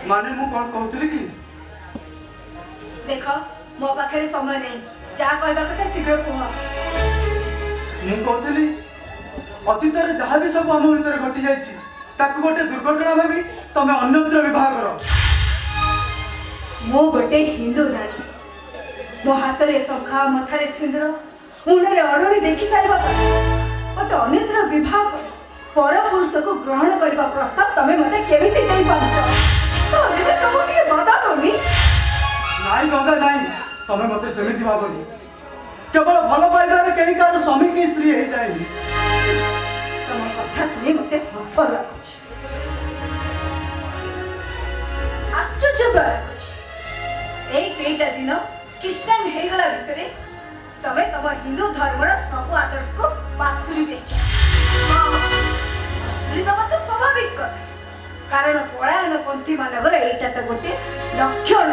माने मु कौन कहतली कि देख मो पाखे समय नहीं जा कहबा कथा शीघ्र कह मु कहतली अतीत जहाँ भी सब आम भीतर घटी जाइए ताकू गोटे दुर्घटना भावी तमें अन्यत्र विवाह कर मो गोटे हिंदू नारी मो हाथ में शंखा मथारे सिंदूर मुंडे अरणी देखी सारा मत अन्यत्र विवाह पर पुरुष को ग्रहण करने प्रस्ताव तमें मत केमी दे बता तुमी नाई गंगा नाई तमें मत सेमिति भावनी केवल भल पाइबार कहीं कार स्वामी की स्त्री हो जाए तुम कथा शुणी मत हस लगुच आश्चर्य लगुच कईटा दिन ख्रीष्टान होगला भितर तमें तुम हिंदू धर्मर सब आदर्श को बासुरी दबा तो स्वाभाविक कथा कारण पलायन पंथी मानवर एटा तो गोटे लक्षण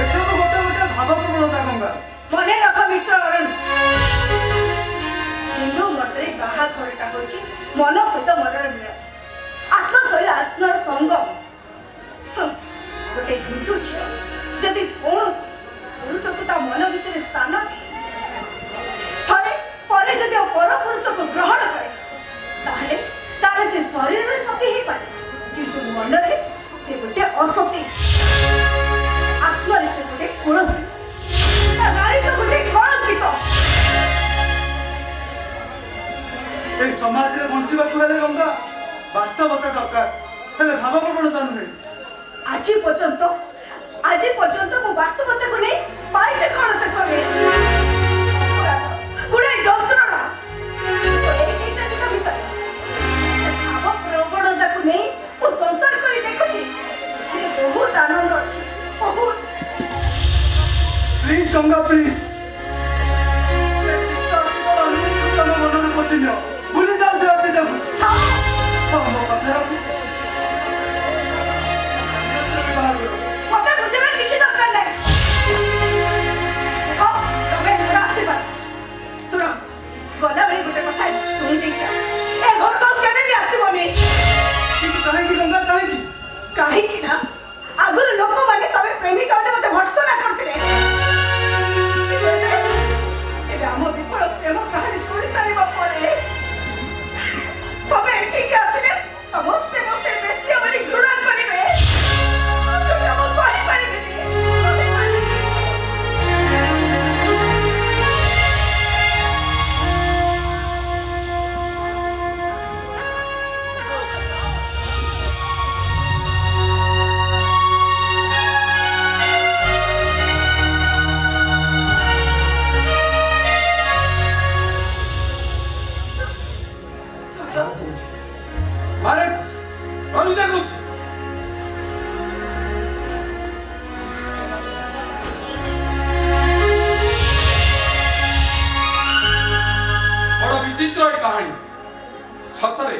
एसब गोटे गोटे भावप्रवणता गंगा मने रख मिश्र अरुण हिंदू मत बाहाघरटा हूँ मन सहित मनर मिलन आत्मा सहित आत्मार संगम गोटे हिंदू झील जदि कौन पुरुष को ता मन भीतर स्थान थे जदि पर पुरुष को ग्रहण करे तारे से शरीर में सती ही पाए किंतु मन रे से गोटे असती आत्मा रे से गोटे कुलसी नारी तो गोटे कलंकित ए समाज रे बंचिबा हेले गंगा वास्तवता दरकार हेले भावप्रवणता नुहे आज पर्यंत मो वास्तवता को नहीं पाइसे कौन से करे गुड़े जंत्रणा एटा दिन भीतर भावप्रवणता को नहीं वो संसार कर देखुची बहुत आनंद अच्छी बहुत प्लीज गंगा प्लीज मन में पची जाओ भूली जाओ से अति जब मो कथा मत बुझे किसी दरकार नहीं तुम्हें मेरा आशीर्वाद सुनो गला बेले गोटे कथा शुणी देचा ए घर को केबे भी आसीबोनी कहीं गंगा कहीं ना आगुर लोक माने तबे प्रेमिका मते भर्सना करथिले राम विफल प्रेम कहानी शुणी सारी बापरे तबे ठीक आसीले समस्त मते बेसी हमरी घृणा करिवे हम सही पाइबेनी मारे और जा कुछ बड़ा विचित्र कहानी सतरे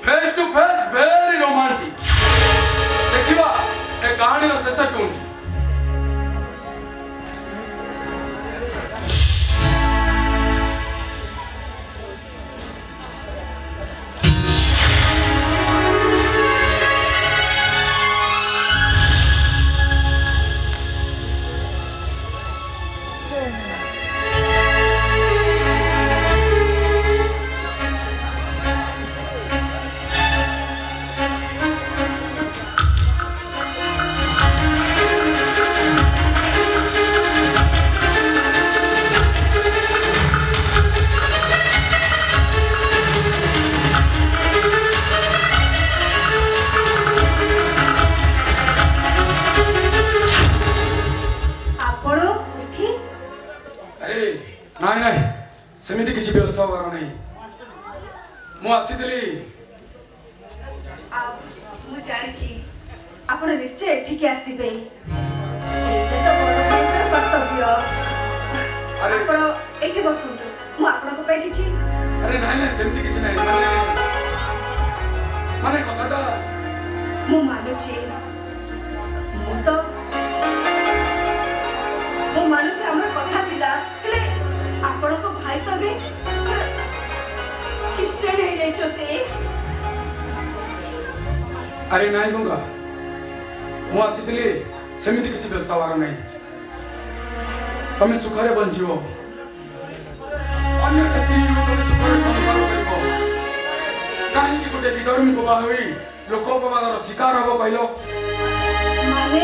face to face very romantic देखिबा ए कहानी रो शेष कोन नाई नाई सेमिति किसी व्यवस्था कर नहीं मु आसीतली मु जानि छी आपण निश्चय ठीक आसीबे एते तो बड़ कर्तव्य अरे आपण एके बसंतु मु आपण को पे किछि अरे नाई नाई सेमिति किछि नाई माने कथाटा मु मानु छी मु तो मु मानु छी हमर कथा दिला हेले आपण को भाई तो भी क्रिश्चियन है जाइछते अरे नाई गंगा ମୁଁ ଆସିଥିଲି ସେମିତି କିଛି ବ୍ୟସ୍ତ ହେବାର ନାହିଁ। ତମେ ସୁଖରେ ବଞ୍ଚିବ, ଅନ୍ୟ ସ୍ତ୍ରୀ ତମେ ସୁଖରେ ସଂସାର କରିବ। କାହିଁକି ଗୋଟେ ବିଧର୍ମୀକୁ ବାହା ହୋଇ ଲୋକପବାଦର ଶିକାର ହବ କହିଲ? ମାନେ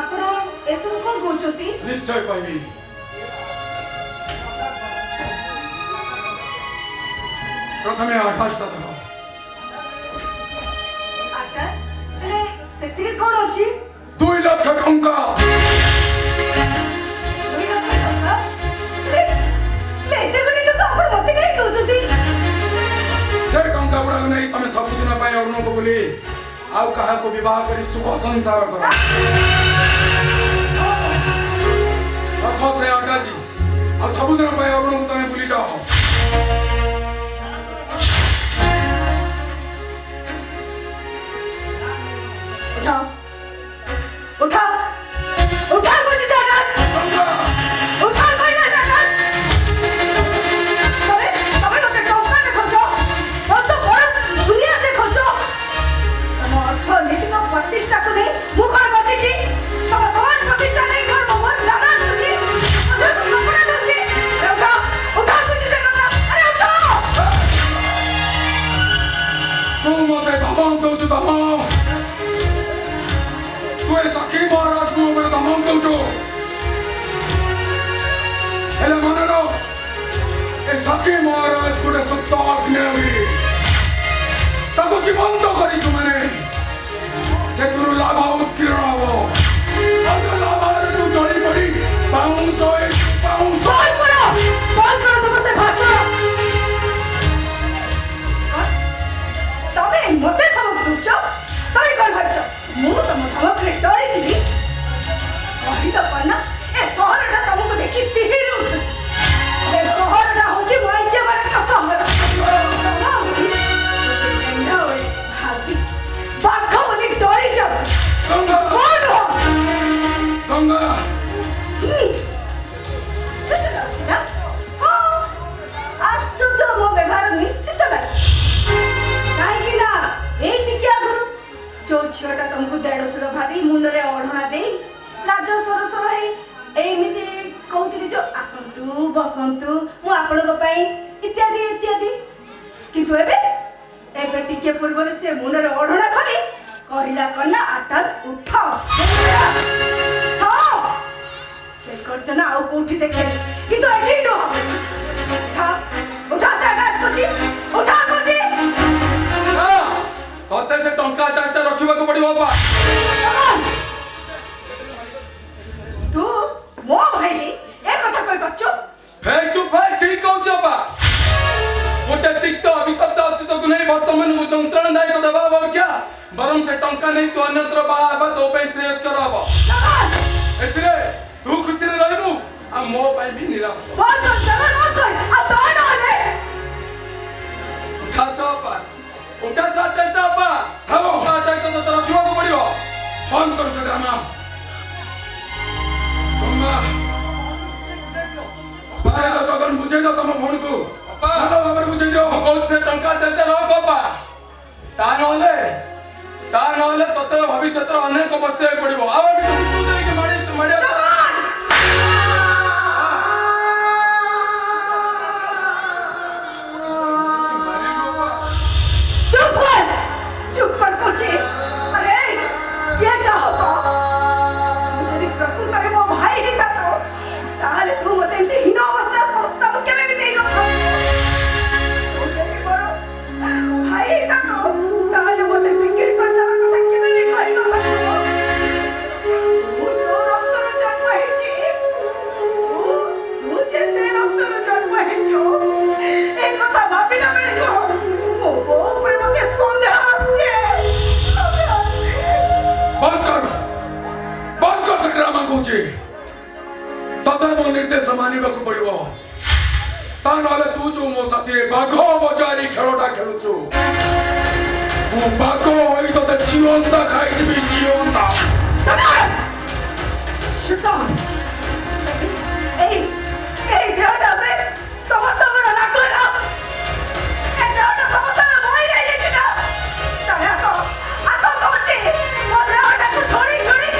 ଆପଣ ଏସବୁ କଣ କହୁଛନ୍ତି? ନିଶ୍ଚୟ କହିବି। ପ୍ରଥମେ ଆକାଶଟା ଦେଖ। ଆକାଶ ହେଲେ ସେଥିରେ କଣ ଅଛି? 2 ଲକ୍ଷ ଟଙ୍କା। 2 ଲକ୍ଷ ଟଙ୍କା? ହେଲେ ଏତେ କୋଟି ଟଙ୍କା ଆପଣ ମତେ କାହିଁ ଦଉଛନ୍ତି? ସେ ଟଙ୍କା ଗୁଡାକ ନେଇ ତମେ ସବୁଦିନ ପାଇଁ ଅରୁଣକୁ ବୋଲି ଆଉ କାହାକୁ ବିବାହ କରି ସୁଖ ସଂସାର କର। ରଖ ସେ ଆକାଶୀ, ଆଉ ସବୁଦିନ ପାଇଁ ଅରୁଣକୁ ତମେ ଭୁଲି ଯାଅ। उठाओ उठाओ उठाओ मुझे जाकर उठाओ मुझे जाकर तबे मते टंका ने खोजो और तो बड़ दुनिया से खोजो तम अर्थनीति को प्रतिष्ठा को नहीं मुखर बची जी तम समाज प्रतिष्ठा नहीं कर मन दादा तुझी मुझे तो लपड़ा तुझी उठाओ उठाओ मुझे से टंका अरे उठाओ तू मते धमक दउछु धमक। तू ए सखी महाराज को मते धमक दउछु। हेले मननो ए सखी महाराज को सत्ता आज्ञा हुई ताको जीवंत करिछु माने से गुरु लाभ उत्कीर्ण हबो। अब लाभ तू जड़ी पड़ी पाउंस बंद करो समस्या भाषा तबे मते धमक दउछु तबे कोन भाबछ मु तम धमक रे डरी छी कहि त पन्ना ए सहरटा तमको देखि सिहिर उठुछि ए सहरटा होछि माइजे बारे का सहर भाभी बाघ बोली डरी जाऊ गंगा कोन हो गंगा आश्चर्य मो व्यवहार निश्चित लागे काहेकि ना ए टिकिया गुरु जो झियोटा तुमको देढ़सुर भाभी मुंडरे ओढ़ना दे लाज सरसर है एमिति कहउतिली जो आसंतु बसंतु मु आपनको पई इत्यादि इत्यादि किंतु एबे टिके पूर्व से मुंडरे ओढ़ना खली कहिला कन्ना आकाश उठा हां से करजना आउ कोठी देखे किंतु एठी तो उठा उठा से आकाश कोची उठा कोची तते से टंका चाचा रखिबा को पड़िबो बा। तू मो भाई ए कथा कहि पछो फेस टू फेस ठीक कहउछ बा। गोटे तिक्त अभिशब्द अतीत को नहीं वर्तमान को जंत्रणा दायित्व देबा बा क्या बरम से टंका नहीं तो अन्यत्र बा तो पे श्रेयस्कर हबो। एथिरे तू खुशी रे रहबू आ मो पई भी निरापद। बहुत जगह मत आ दोन होले उठा सोपा उठा साटे तापा हम साटे तो रखिबा को पड़िबो। फोन कर से रामा गंगा बुझे दो तुम फोन को हेलो बाबर बुझे दो कौन से टंका देते रहो बाबा ता नले तते भविष्य अनेक बस्ते पड़िबो। आ भी तुम देके माड़ी चुप कर कोची अरे ये क्या होता मुझे भी प्रकृति में वो भाई ही था तो ताले तू मते इसे हिनो अवस्था पहुंचता तो क्या मैं भी नहीं रोका मुझे भी बड़ो भाई ही था तो ताले मते फिक्र करता तो क्या मैं भी भाई ना लगो मुझे रक्त रो जन्म है जी तू जैसे रक्त रो जन्म है जो एक कथा भाभी ना मेरे को वो पर मुझे संदेह आछे बंद कर से ड्रामा कोची तते तो निर्देश मानिबा को पड़िबो। ता नले तू जो मो साथी बाघो बजारी खेलटा खेलुछु मो बाघो होई तते जीवंता खाई जिबी जीवंता Shut up! Hey! Hey! Deoda me! Samasa ko na ko na! Hey! Deoda samasa na boy na ye china! Tara so! Aso ko chi! Mo Deoda ko thori thori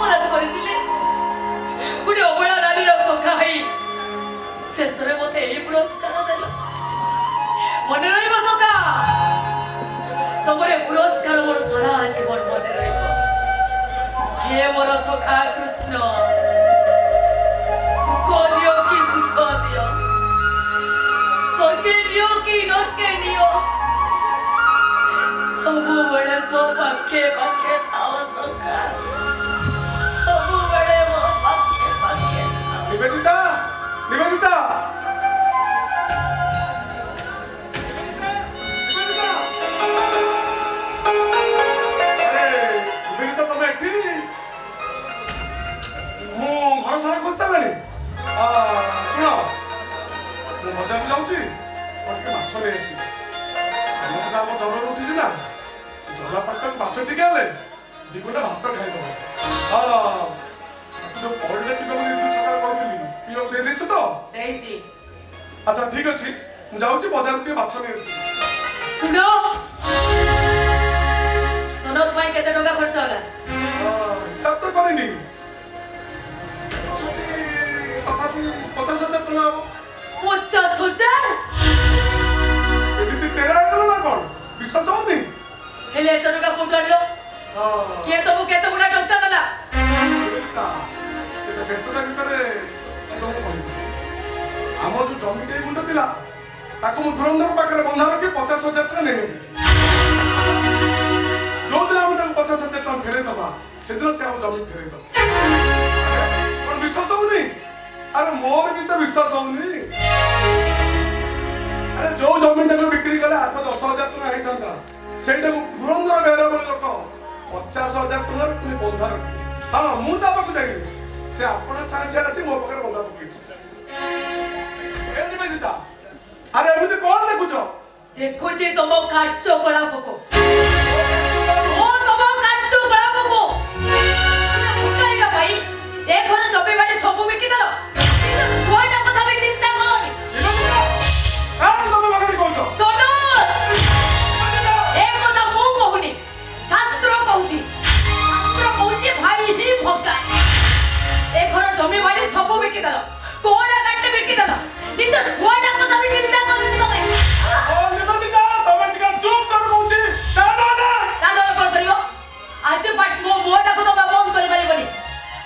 अपराध କରିଥିଲେ ଗୋଟେ ଅବଳା ନାରୀର ସଖା ହେଇ ଶେଷରେ ମୋତେ ଏହି ପୁରସ୍କାର ଦେଲ ମନେ ରହିବ ସଖା ତମର ଏ ପୁରସ୍କାର ମୋର ସାରା ଜୀବନ ମନେ ରହିବ ହେ ମୋର ସଖା କୃଷ୍ଣ ଦୁଃଖ ଦିଅ କି ସୁଖ ଦିଅ ସ୍ୱର୍ଗେ ନିଅ କି ନର୍କେ ନିଅ ସବୁବେଳେ ମୋ ପାଖେ ପାଖେ ଥାଅ ସଖା ସବୁବେଳେ ମୋ ପାଖେ ପାଖେ ଥାଅ ନିବେଦିତା ନିବେଦିତା ନିବେଦିତା ତମେ ଏଠି ମୁଁ ଘର ସାରା ଖୋଜି ସାରିଲାଣି ଶୁଣ ମୁଁ ବଜାରକୁ ଯାଉଛି ମୋର ଟିକେ ମାଛ ନେଇ ଆସିବି ସମସ୍ତେ ଆମ ଜବର ଉଠିଛି ନା ଜଲା ପାଖରେ ମାଛ ଟିକେ ହେଲେ ଦି ଗୁଣ୍ଡା ଭାତ ଖାଇଦବ ଯୋଉ ପଡ଼ିଲେ ଟିକେ ମୁଁ ସକାଳେ କହିଥିଲି ପିଓ ଦେଇ ଦେଇଛୁ ତ ଦେଇଛି ଆଚ୍ଛା ଠିକ ଅଛି ମୁଁ ଯାଉଛି ବଜାରକୁ ଟିକେ ମାଛ ନେଇ ଆସିବି ଶୁଣ ସନତ ପାଇଁ କେତେ ଟଙ୍କା ଖର୍ଚ୍ଚ ହେଲା ହିସାବ ତ କରିନି ତଥାପି 50,000 ଟଙ୍କା ହବ 50,000 ଏମିତି ତେରା ହେଇଗଲା ନା କଣ ବିଶ୍ୱାସ ହଉନି ହେଲେ ଏତେ ଟଙ୍କା କୋଉଠୁ ଆଣିଲ କିଏ ତମକୁ କେତେ ଗୁଡ଼ା ଟଙ୍କା ଦେଲା ବେତଟା ଭିତରେ ଆମର ଯୋଉ ଜମିଟେ ମୁଣ୍ଡ ଥିଲା ତାକୁ ମୁଁ ଧୁରନ୍ଧର ପାଖରେ ବନ୍ଧା ରଖି 50,000 ଟଙ୍କା ନେଇ ଆସିଛି ଯୋଉଦିନ ଆମେ ତାକୁ 50,000 ଟଙ୍କା ଫେରେଇ ଦବା ସେଦିନ ସେ ଆମ ଜମି ଫେରେଇ ଦବ କଣ ବିଶ୍ୱାସ ହଉନି ଆରେ ମୋର ବି ତ ବିଶ୍ୱାସ ହଉନି ଆରେ ଯୋଉ ଜମିଟାକୁ ବିକ୍ରି କଲେ 8-10,000 ଟଙ୍କା ହେଇଥାନ୍ତା ସେଇଟାକୁ ଧୁରନ୍ଧର ବେହେରା ଭଳି ଲୋକ 50,000 ଟଙ୍କାର ପୁଣି ବନ୍ଧା ରଖିଛି ହଁ ମୁଁ ତା ପାଖକୁ ଯାଇନି ସେ ଆପଣ ଚାହିଁଛି ଆସି ମୋ ପାଖରେ ବନ୍ଧା ପକେଇଛି ନିବେଦିତା ଆରେ ଏମିତି କଣ ଦେଖୁଛ ଦେଖୁଛି ତମ କାର୍ଯ୍ୟ କଳାପକୁ ଓ ତମ କାର୍ଯ୍ୟ କଳାପକୁ ଭୁଟାଇକା ଭାଇ ଏ ଘର ଜମି ବାଡ଼ି ସବୁ ବିକିଦେଲ ଛୁଆଟା କଥା ବି ଚିନ୍ତା କରନି ତମେ ପାଖରେ କହୁଛ ଶୁଣ ଏ କଥା ମୁଁ କହୁନି ଶାସ୍ତ୍ର କହୁଛି ଭାଇ ହିଁ ଭଗା ଏ ଘର ଜମି ବାଡ଼ି ସବୁ ବିକିଦେଲ କୋଡ଼ା କାଟି ବିକିଦେଲ ନିଜ ଛୁଆଟା କଥା ବି ଚିନ୍ତା କରନି ତମେ ନିବେଦିତା ତମେ ଟିକେ ଚୁପ୍ କର କହୁଛି କଣ କରିବ ଆଜି ମୋ ମୁହଁଟାକୁ ତମେ ବନ୍ଦ କରିପାରିବନି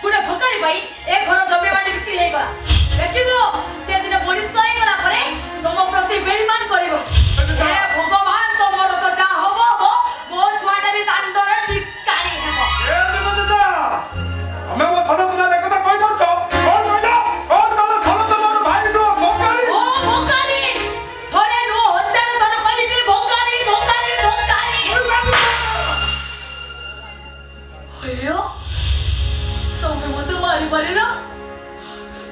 ଗୋଟେ ଭୋକାରୀ ଭାଇ ଏ ଘର ଜମି ବାଡ଼ି ବିକ୍ରି ହେଇଗଲା ଦେଖିବ ସେଦିନ ମଣିଷ ହେଇଗଲା ପରେ ତମ ପ୍ରତି ବେଇମାନ କରିବ ହେ ଭଗବାନ ତମର ତ ଯାହା ହବ ହବ ମୋ ଛୁଆଟା ବି ଦାଣ୍ଡରେ ଭିକାରୀ ହେବ ନିବେଦିତା ତମେ ମୋ ସନତ ନାଁ କଥା କହିପାରୁଛ କଣ କହିଲ କଣ ତମ ସନତ ମୋର ଭାଇ ନୁହଁ ଭୋକାରୀ ଓ ଭୋକାରୀ ଥରେ ନୁହଁ ହଜାର ଥର କହିବି ଭୋକାରୀ ଭୋକାରୀ ଭୋକାରୀ ହ୍ୟାଲୋ ତମେ ମତେ ମାରିପାରିଲ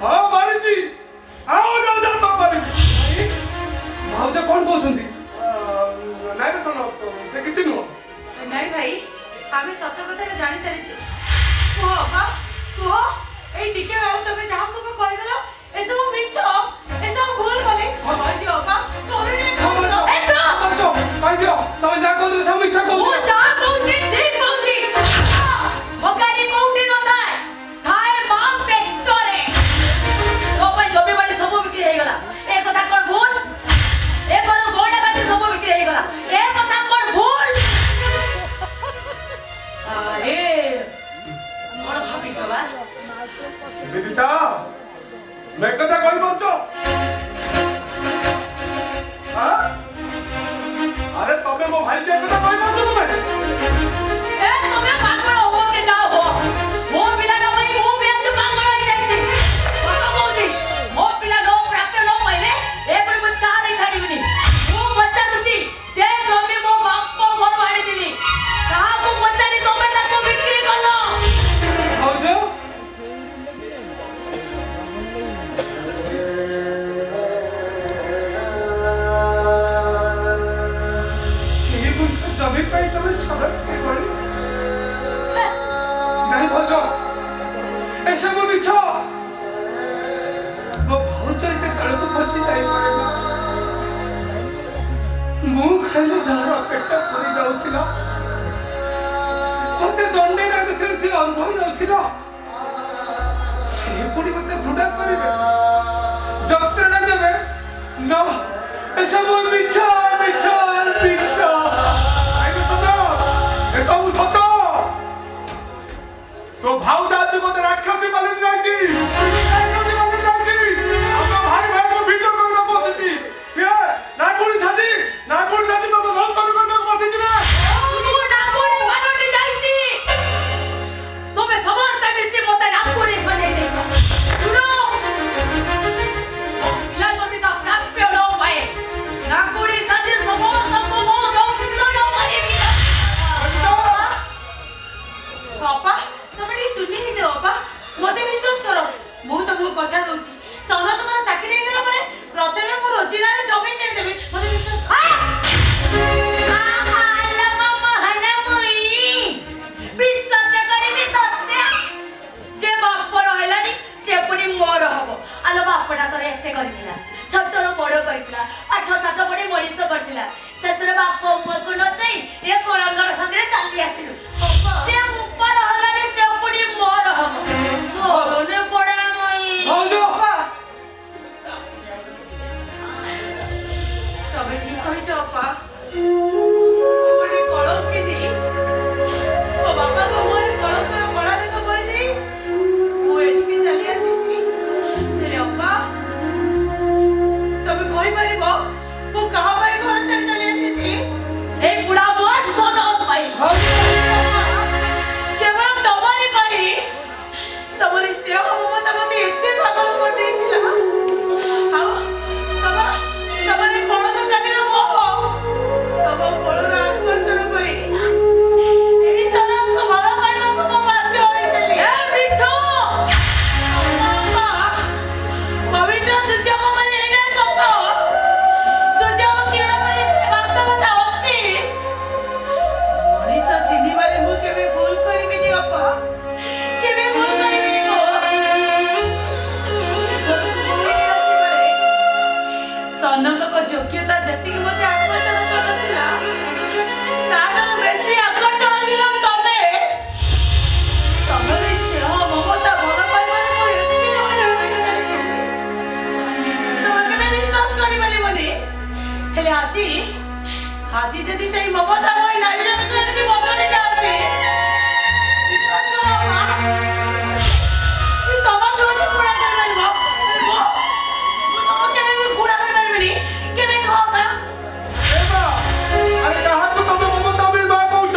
ହଁ ମାରିଛି ଆଉ ନଜର ମାରିଛି ଭାଉଜ କଣ କହୁଛନ୍ତି ନାଇଁ ରେ ସନତ ସେ କିଛି ନୁହଁ ନାଇଁ ଭାଇ ଆମେ ସତ କଥାଟା ଜାଣି ସାରିଛୁ କୁହ ଅପା କୁହ ଏଇ ଟିକେ ଆଉ ତମେ ଯାହା ସବୁ କହିଦେଲ ଏସବୁ ମିଛ ଏସବୁ ଭୁଲ କଲେ କହିଦିଅ ଅପା କହିଦିଅ ତମେ ଯାହା କହୁଥିଲ ସବୁ ମିଛ ମୁଁ କହୁଛ ଯାହା କହୁଛି ଠିକ କହୁଛି ଭୋକାରୀ କୋଉଠି ନଥାଏ ଥାଏ ମା ପେଟରେ ତୋ ପାଇଁ ଜମି ବାଡ଼ି ସବୁ ବିକ୍ରି ହେଇଗଲା ଏ କଥା କଣ ଭୁଲ ଏ ଘର ଗୋଡ଼ା କାଟି ସବୁ ବିକ୍ରି ହେଇଗଲା ଏ କଥା କଣ ଭୁଲ ଆରେ କଣ ଭାବିଛ ବା ନିବେଦିତା ମୁଁ କଥା କହିପାରୁଛ ଆରେ ତମେ ମୋ ଭାଇକି କଥା କହିପାରୁଛ ତମେ ଏ ତମେ ପାଗଳ ହୁଅ କି ଯାଅ ହୁଅ ମୋ ପିଲାଟା ପାଇଁ ମୁଁ ବି ଆଜି ପାଗଳ ହେଇଯାଇଛି ସତ କହୁଛି ମୋ ପିଲା ନ ପ୍ରାପ୍ୟ ନ ପାଇଲେ ଏପରି ମୁଁ ଚାହା ଦେଇ ଛାଡ଼ିବିନି ମୁଁ ପଚାରୁଛି ସେ ଜମି ମୋ ବାପ ଘରୁ ଆଣିଥିଲି କାହାକୁ ପଚାରି ତମେ ତାକୁ ବିକ୍ରି କଲ ଭାଉଜ ଜମି ପାଇଁ ତମେ ସଡ଼କ ଗଳି ନାଇଁ ଭାଉଜ ଏସବୁ ମିଛ ମୋ ଭାଉଜ ଏତେ ତଳକୁ ଖସି ଯାଇପାରେ ନା ମୁଁ ଖାଇଲେ ଯାହାର ପେଟ ପୁରି ଯାଉଥିଲା ମତେ ଦଣ୍ଡେଇ ଲାଗୁଥିଲା ସେ ଅନ୍ଧ ନଥିଲା ସେ ପୁଣି ମୋତେ ଘୃଣା କରିବେ ଯନ୍ତ୍ରଣା ଦେବେ ନା ଏସବୁ ମିଛ ମିଛ ମିଛ ଏସବୁ ସତ ତୋ ଭାଉ ଦାଦି ମତେ ରାକ୍ଷସୀ ପାଲନ ଯାଇଛି ରାକ୍ଷସୀ ପାଲନ ଯାଇଛି ଆମ ଭାଇ ଭାଇକୁ ଭିଡିଓ କରିବାକୁ ବସିଛି ସିଏ ନାଗୁଳି ସାଜି ତୋ ଭଲ କରିବାକୁ ବସିଛି ନା ତୁ ନାଗୁଣି ପାଲଟି ଯାଇଛି ତମେ ସମସ୍ତେ ମିଶି ମୋତେ ନାଗୁଣି ସଜେଇ ଦେଇଛ ଶୁଣ ପିଲା ଯଦି ତା ପ୍ରାପ୍ୟ ନ ପାଏ ନାଗୁଣି ସାଜି ସମସ୍ତଙ୍କୁ ମୁଁ ଦଂଶନ କରିବି ବାପା ତମେ ଟିକେ ଚୁଟି ହେଇଯାଅ ବାପା ମୋତେ ବିଶ୍ୱାସ କର ମୁଁ ତମକୁ କଥା ଦଉଛି ସନ ତମର ଚାକିରି ହେଇଗଲା ପରେ ପ୍ରଥମେ ମୁଁ ରୋଜିନାର ଜମି କିଣିଦେବି ମୋତେ ବିଶ୍ୱାସ ବିଶ୍ୱାସ କରିବି ତତେ ଯେ ବାପର ହେଲାନି ସେ ପୁଣି ମୋର ହବ ଆଲୋ ବାପଟା ତୋର ଏତେ କରିଥିଲା ଛୋଟରୁ ବଡ଼ କରିଥିଲା ପାଠ ସାଠ ପଢି ମଣିଷ କରିଥିଲା ଶେଷରେ ବାପ ଉପରକୁ ନ ଯାଇ ଏ କଳଙ୍କର ସାଙ୍ଗରେ ଚାଲି ଆସିଲୁ ସେ ଉପର ହେଲାନି ସେ ପୁଣି ମୋର ହବ ମନେ ପଡେ ମଇ ତମେ ଠିକ କହିଛ ଅପା ଗୋଟେ କଳଙ୍କିନି ମୋ ବାପାଙ୍କ ମୁହଁରେ କଳଙ୍କର କଳା ଲେଖା କହିଦେଇ ମୁଁ ଏଠିକି ଚାଲି ଆସିଛି ହେଲେ ଅପା ତମେ କହିପାରିବ ମୁଁ କାହା ପାଇଁ ଘର ଛାଡ଼ି ଚାଲି ଆସିଛି ଏଇ ବୁଢା ମୋ ସଦତ ପାଇଁ କେବଳ ତମରି ପାଇଁ ତମରି ସ୍ନେହ ମମତା ମୋତେ ଏତେ ପାଗଳ କରିଦେଇଥିଲା ଆଉ ତମରି କଳ ଦୋକାନୀର ମୋହ ତମ କଳର ଆକର୍ଷଣ ପାଇଁ ଏଇ ସଦତକୁ ଭଲ ପାଇବାକୁ ମୁଁ ବାଧ୍ୟ ହୋଇଥିଲି ପବିତ୍ର ସୂର୍ଯ୍ୟଙ୍କ ମାନେ ଏଇଟା ସତ ସୂର୍ଯ୍ୟଙ୍କ କିରଣ ମାନେ ବାସ୍ତବତା ଅଛି ମଣିଷ ଚିହ୍ନିବାରେ ମୁଁ କେବେ ଭୁଲ କରିବିନି ଅପା କେବେ ଭୁଲ କରିବିନି ସନନ୍ଦଙ୍କ ଯୋଗ୍ୟତା ଯେତିକି ମୋତେ ଆକର୍ଷଣ କରୁଥିଲା ତାଠାରୁ ବେଶୀ ଆକର୍ଷଣ ଥିଲା ତମେ ତମର ସ୍ନେହ ମମତା ଭଲ ପାଇବାରେ ମୁଁ ଏତେ ହଇରାଣ ହୋଇ ଚାଲିଥିଲି ତମେ କେବେ ବିଶ୍ୱାସ କରିପାରିବନି ହେଲେ ଆଜି ଯଦି ସେଇ ମମତା ହୋଇ ନାରୀର ଏମିତି ବଦଳି ଯାଆନ୍ତି ବିଶ୍ୱାସ କର ସମାଜ ମୋତେ ପୁରା କରିପାରିବ ମୁଁ କେବେ ବି ପୁରା କରିପାରିବିନି କେବେ କହ ଆରେ କାହାକୁ ତମେ ମମତା ବିବାହ କହୁଛ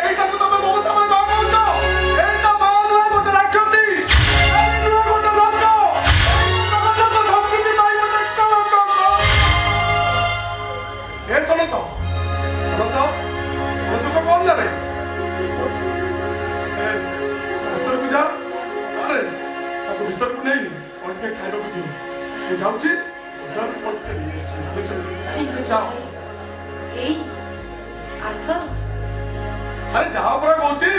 ଏଇଟାକୁ ତମେ ମମତା ବିବାହ କହୁଛ ଏଇଟା ମା ନୁହେଁ ଗୋଟେ ରାକ୍ଷସୀ ନୁହେଁ ଗୋଟେ ଲୋକ ସଂସ୍କୃତି ପାଇଁ ଗୋଟେ ଏ ଶୁଣନ୍ତ ଦୁଃଖ କଣ ଜାଣେ ଭିତରକୁ ଯା ଆରେ ତାକୁ ଭିତରକୁ ନେଇ କଣ ଟିକେ ଖାଇବାକୁ ଦିଅ ମୁଁ ଯାଉଛି ଏଇ ଆସ ଆରେ ଯାହା ପରା କହୁଛି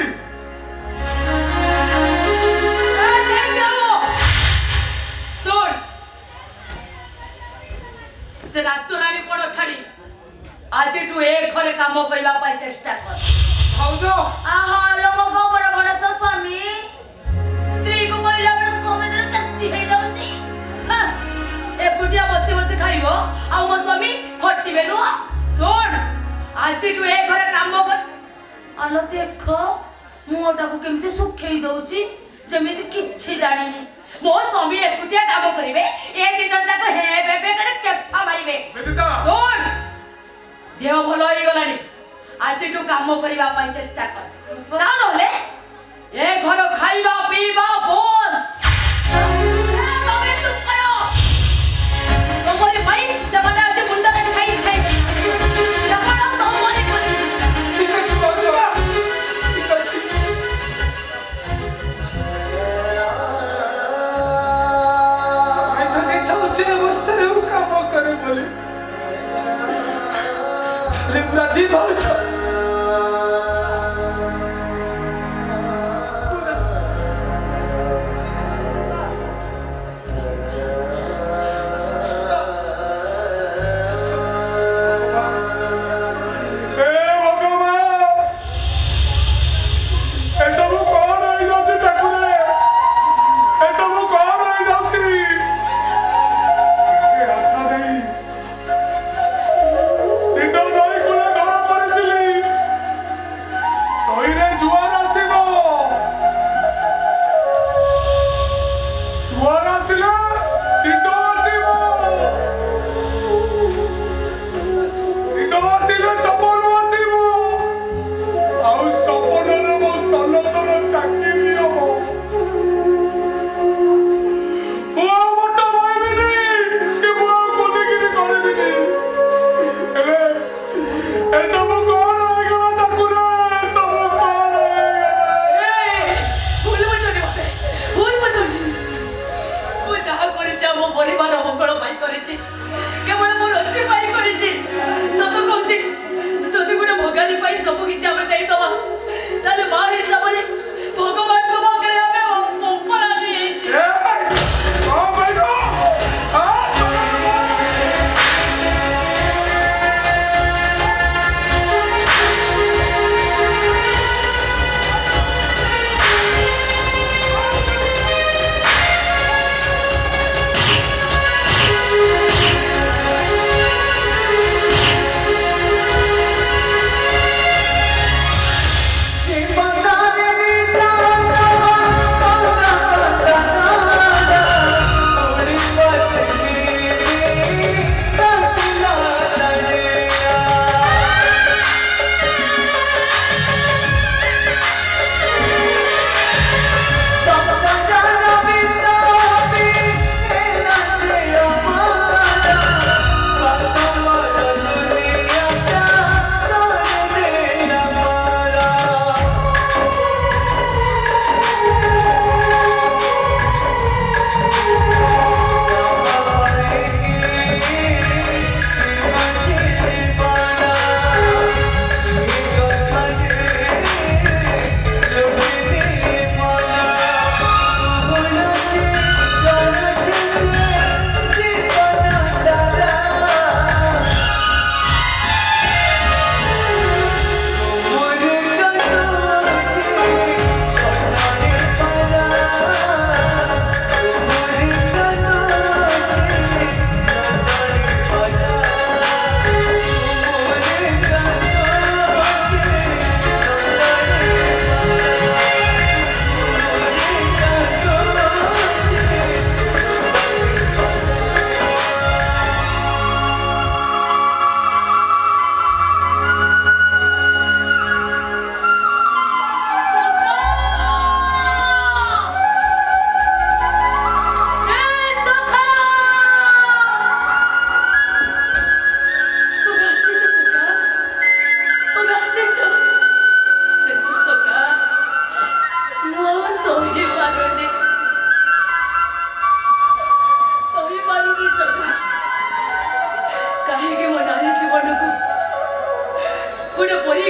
ଶୁଣ ସେ ରାଜରାଣୀ ପଣ ଛାଡି ଆଜିଠୁ ଏ ଘରେ କାମ କରିବା ପାଇଁ ଚେଷ୍ଟା କର ଭାଉଜ ଲୋକ ଖବର ଗଣେଶ ସ୍ୱାମୀ ସ୍ତ୍ରୀକୁ କହିଲା ବେଳେ ସମୟରେ କାଚି ହେଇଯାଉଛି ଏକୁଟିଆ ବସି ବସି ଖାଇବ ଆଉ ମୋ ସ୍ୱାମୀ ଖଟିବେ ନୁହଁ ଶୁଣ ଆଜିଠୁ ଏ ଘରେ କାମ କର ଆଲୋ ଦେଖ ମୁହଁଟାକୁ କେମିତି ଶୁଖେଇ ଦଉଛି ଯେମିତି କିଛି ଜାଣିନି ମୋ ସ୍ୱାମୀ ଏକୁଟିଆ କାମ କରିବେ ଏ ଦି ଜଣ ଯାକ ହେ ବେବେ করে କେଫା ମାରିବେ ଶୁଣ ଦେହ ଭଲ ହେଇଗଲାଣି ଆଜିଠୁ କାମ କରିବା ପାଇଁ ଚେଷ୍ଟା କର ତା ନହେଲେ ଏ ଘର ଖାଇବା ପିଇବା ବନ୍ଦ ତମେ ଚୁପ୍ କର ତମରି ପାଇଁ ସେମାନେ ଆଜି ମୁଣ୍ଡରେ ଖାଇ ଖାଇବେ କେବଳ ତମରି ପାଇଁ ଠିକ ଅଛି ଭାଉଜ ଠିକ ଅଛି ଇଚ୍ଛା ଅବସ୍ଥାରେ କାମ କରେ ବୋଲି ରାଜି ଭାଉଜ ଏସବୁ କଣ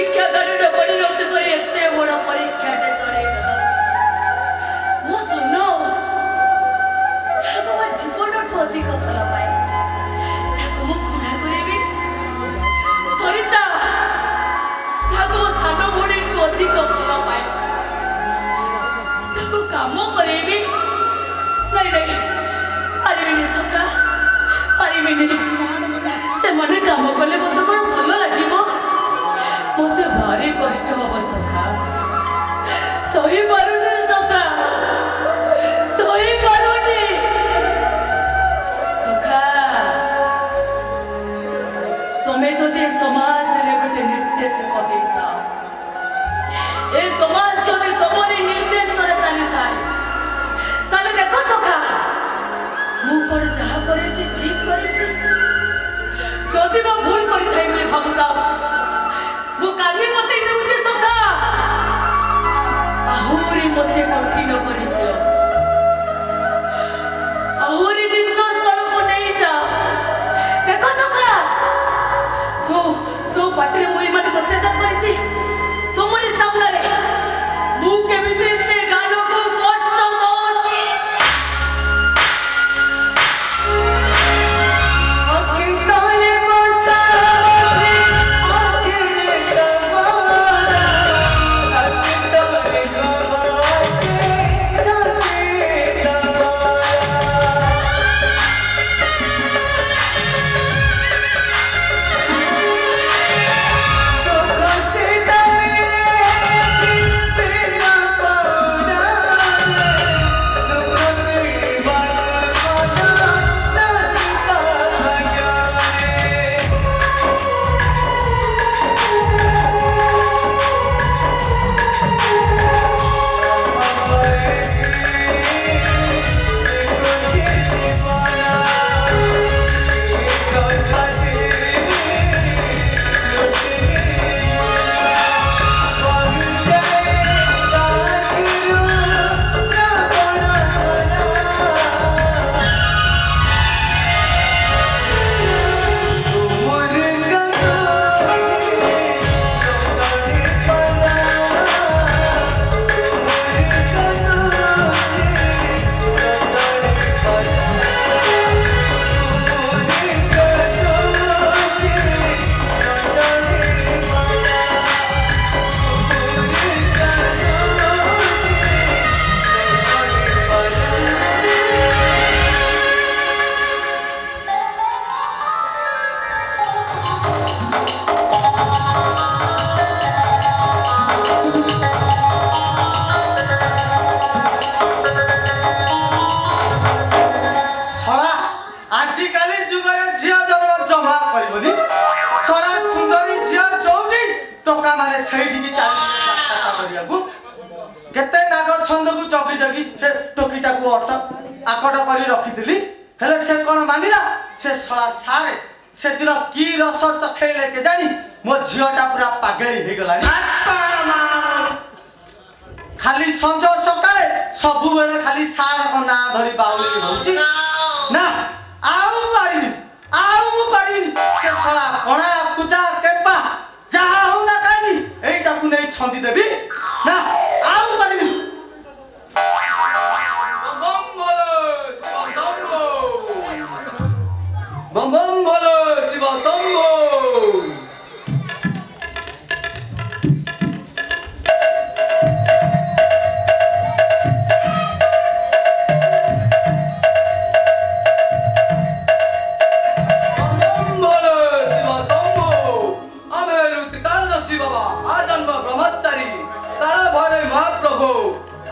परीक्षा करूर पड़ी रखते कोई एते बड़ परीक्षा टे चले मो सुनो जाको जीवन ठो अधिक फल पाए ताको मो खुना करेबी सरिता जाको सानो बड़ी को अधिक फल पाए ताको काम करेबी नहीं नहीं पारिबिनी सका पारिबिनी से मन काम कले मत कोन भल लागिबो मते भारी कष्ट हबो सखा सही पारुनी सखा सही पारुनी सखा तमे जदि समाज रे गोटे निर्देशक होइता ए समाज जदि तमरी निर्देश रे चली थाए ताले देखो सखा मु कोन जहा करे छी ठीक करे छी जदि मो भूल करि थाई बोली भाबुता मु काली मते नेउचे सखा आहुरी मते कठिन करि दियो आहुरी दिन स्थल को नहीं जा देखो सखा जो पाटे मुई मन अत्याचार करिछि तुमरी सामने रे मु केमिति से गालो को कष्ट दउछि केते नाग छंद को जगी जगी से टोकीटा को आकट करी रखिथिली हेले से कोन मानिला से सळा सारे से दिन की रस चखेले के जानी मो झियोटा पूरा पागेली हे गलानी खाली संज सकाळे सब बेले खाली सार को ना धरी बाउली होची ना आउ पारी से सळा कोणा पूजा केपा जहा हो ना कानी एटा को नै छंदी देबी ना आउ पारी बम बम बोलो शिव शंभो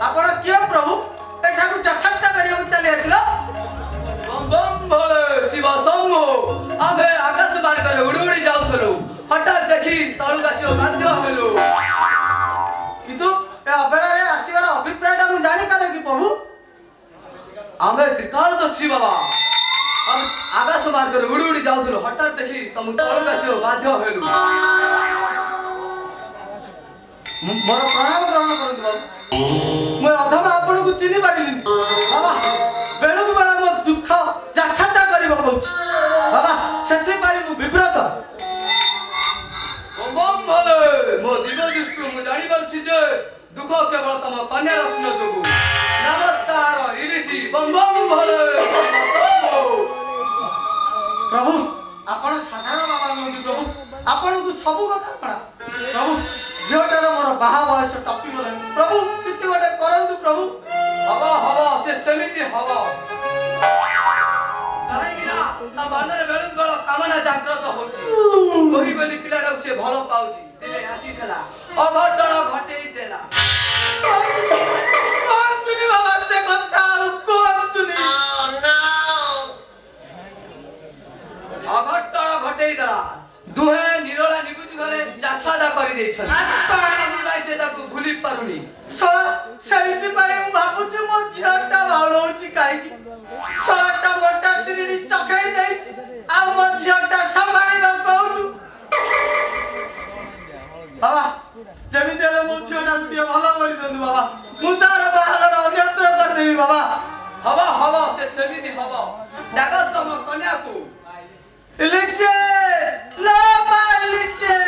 आपण किए प्रभु एठा को चखत्ता करियो चले आसिलो बम बम बोलो शिव शंभो आमे आकाश मार्ग रे उड़ी उड़ी जाउथलो हठात देखी तळु गासियो बाध्य हेलो किंतु ए अबेला रे आसीबार अभिप्रायटा मु जानि काले कि प्रभु आमे त्रिकाल दर्शी बाबा हम आकाश मार्ग रे उड़ी उड़ी जाउथलो हठात देखी तमु तळु गासियो बाध्य हेलो मोर प्रणाम ग्रहण करंतु बाबू मैं अधम आपण को चिनी पारिनी बाबा बेलु को बेला मो दुख जाछाता करिबो कहूची बाबा सेति पारि मु विव्रत बम बम बोलो प्रभु आपण साधारण बाबा नुहति प्रभु आपनको सब कथा कणा प्रभु झियोटार मोर बाहा बयस टपी गले प्रभु किछि गोटे करंतु प्रभु हवा से सेमिति हवा काहेकिना ता बानर बेलुन गळ कामना जाग्रत होछि कोही बेली पिलाडा से भलो पाउछि तेले आसी खला अघटण घटेई देला कोंतुनी बाबा से कथा कोंतुनी अघटण घटेई देला दुहे निरोला निबुच गले जाछादा करि देछन भाई से ताकू भूली पारुनी सळा सेइति पाए बाबूजी मोर झियोटा भाळौछि काईकी सळाटा मोटा श्रीडी चकै जाई आ मोर झियोटा संभाळी न कहू बाबा जेमि देले मोर झियोटा गुटिए भलो करि दनु बाबा मु तार बाहागर अन्यत्र कर देबी बाबा हवा से सेमिति हवा डागत तम कन्या को इलिसे ला बालिसे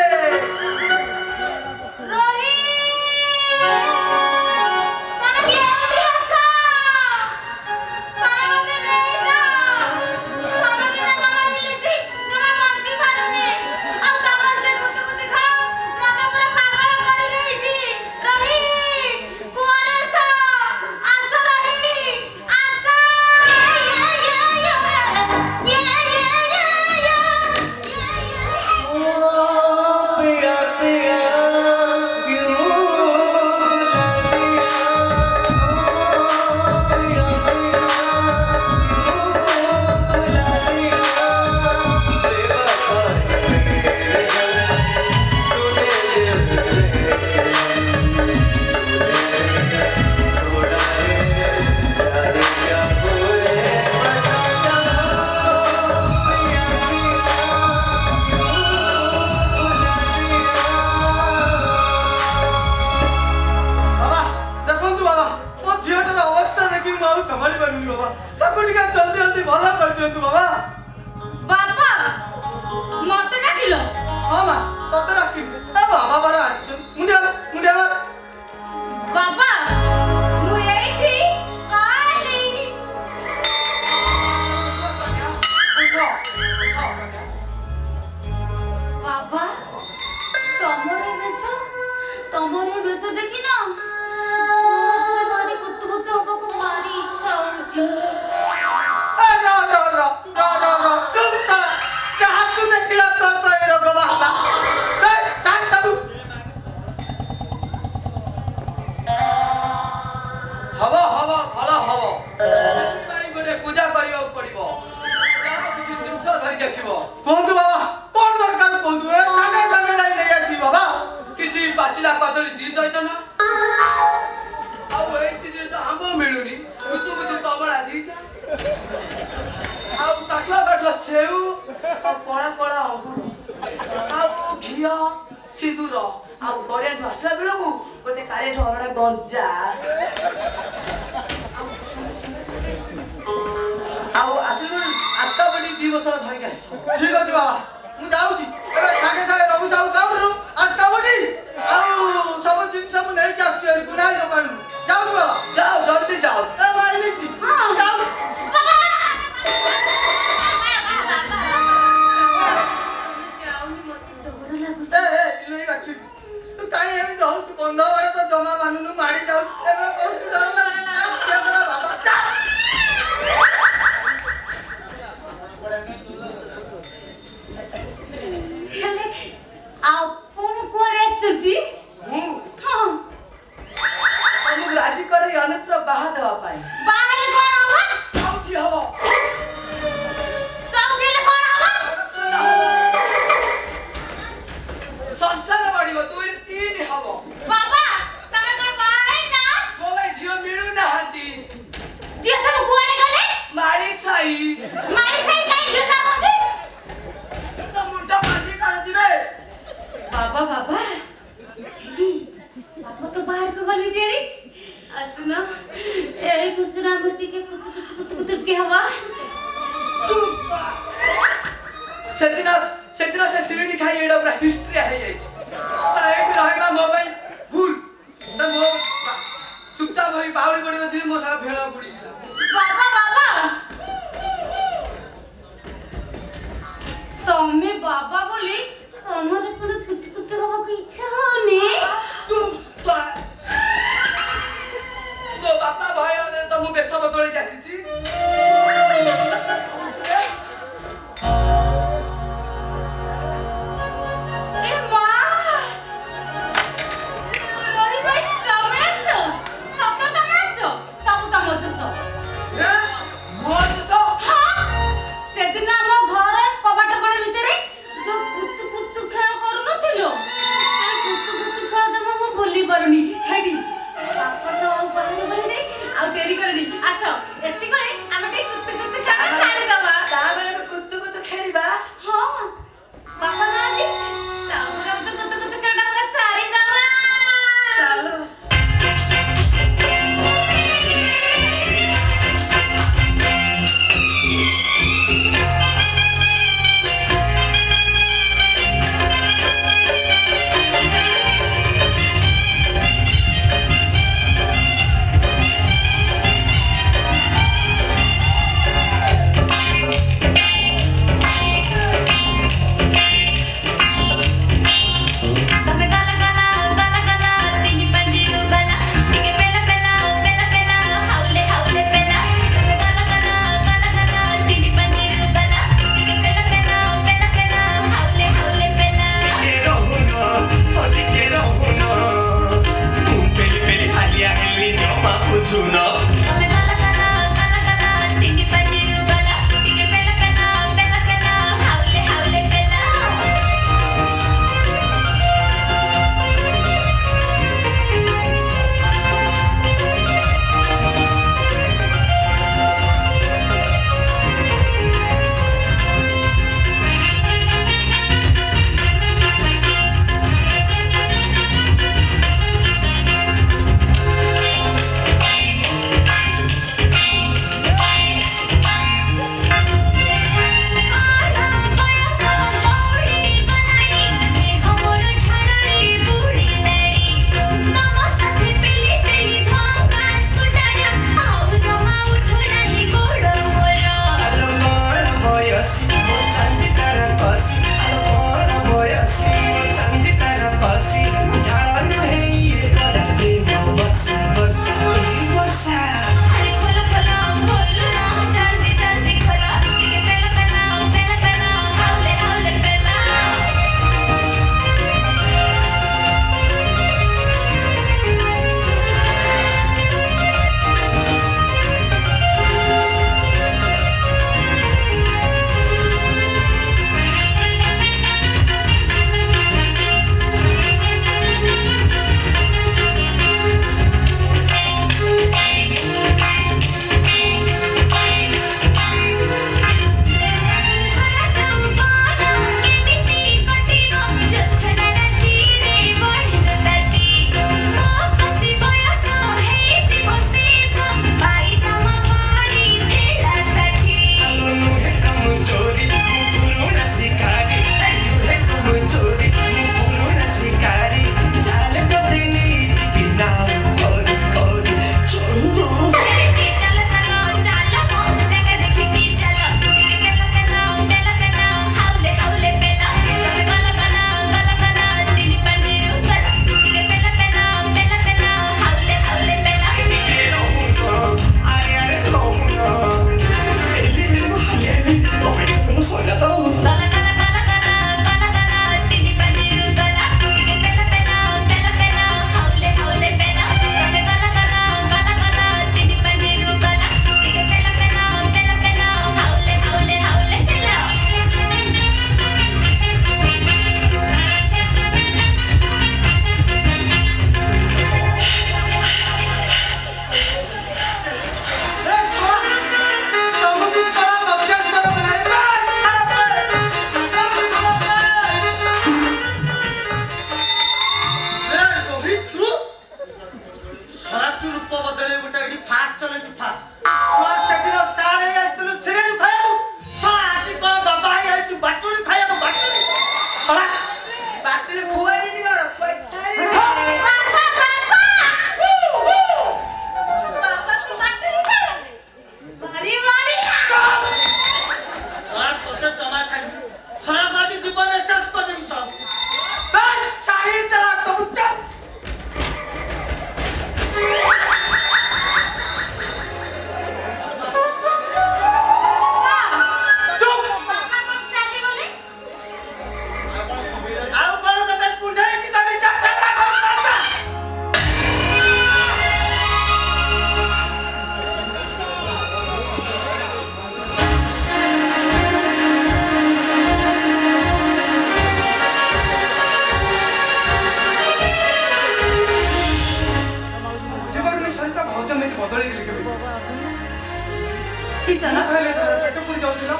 ଛି ସନ ତାହେଲେ ସାର୍ ପେଟ ପୁରି ଯାଉଥିଲା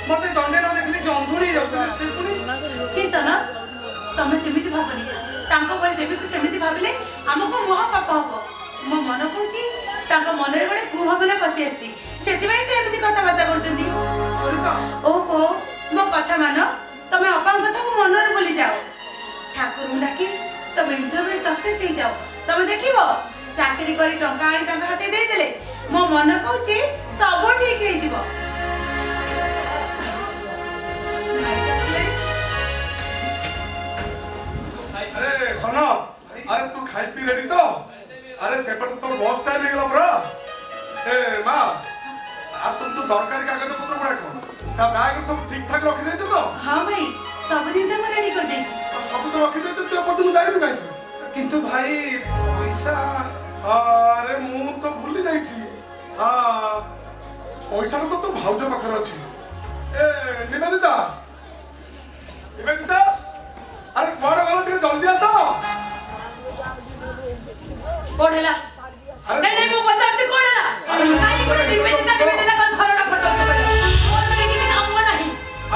ମତେ ଦଣ୍ଡେ ନ ଦେଖିଲେ ଜମ୍ଭୁଳି ଯାଉଥିଲା ସେ ପୁଣି ଛି ସନ ତମେ ସେମିତି ଭାବନି ତାଙ୍କ ଭଳି ଦେବୀକୁ ସେମିତି ଭାବିଲେ ଆମକୁ ମହାପାପ ହବ ମୋ ମନ କହୁଛି ତାଙ୍କ ମନରେ ଗୋଟେ କୁଭାବନା ପଶି ଆସିଛି ସେଥିପାଇଁ ସେ ଏମିତି କଥାବାର୍ତ୍ତା କରୁଛନ୍ତି ସରିତା ଓହୋ ମୋ କଥା ମାନ ତମେ ଅପାଙ୍କ କଥାକୁ ମନରେ ଭୁଲି ଯାଅ ଠାକୁରଙ୍କୁ ଡାକି ତମେ ଇଣ୍ଟରଭ୍ୟୁ ସକ୍ସେସ୍ ହେଇଯାଅ ତମେ ଦେଖିବ ଚାକିରି କରି ଟଙ୍କା ଆଣି ଟଙ୍କା ହାତେ ଦେଇଦେଲେ ମୋ ମନ କହୁଛି ସବୁ ଠିକ ହେଇଯିବ अरे सोना अरे तू खाई पी रेडी तो अरे सेपट तो बहुत टाइम ହେଇଗଲା ପରା ए मां आज तुम तो दरकारी कागज पत्र गुड़ाक ता बैग सब ठीक ठाक रखी देछ तो हाँ भाई सब जिनस मैं रेडी कर देछि सब तो रखी देछ तू अपन तुम जाई नहीं କିନ୍ତୁ ଭାଇ ପଇସା अरे मु तो भूली जाई छी हां पैसा तो तो भाउज पाखर अछि ए निवेदिता निवेदिता अरे कोड़ा गलो ଟିକେ जल्दी आस कोण हैला नहीं नहीं मु पचारछि कोण हैला काई कोण निवेदिता निवेदिता कोण घरडा फटो छ और तो किसी काम नाही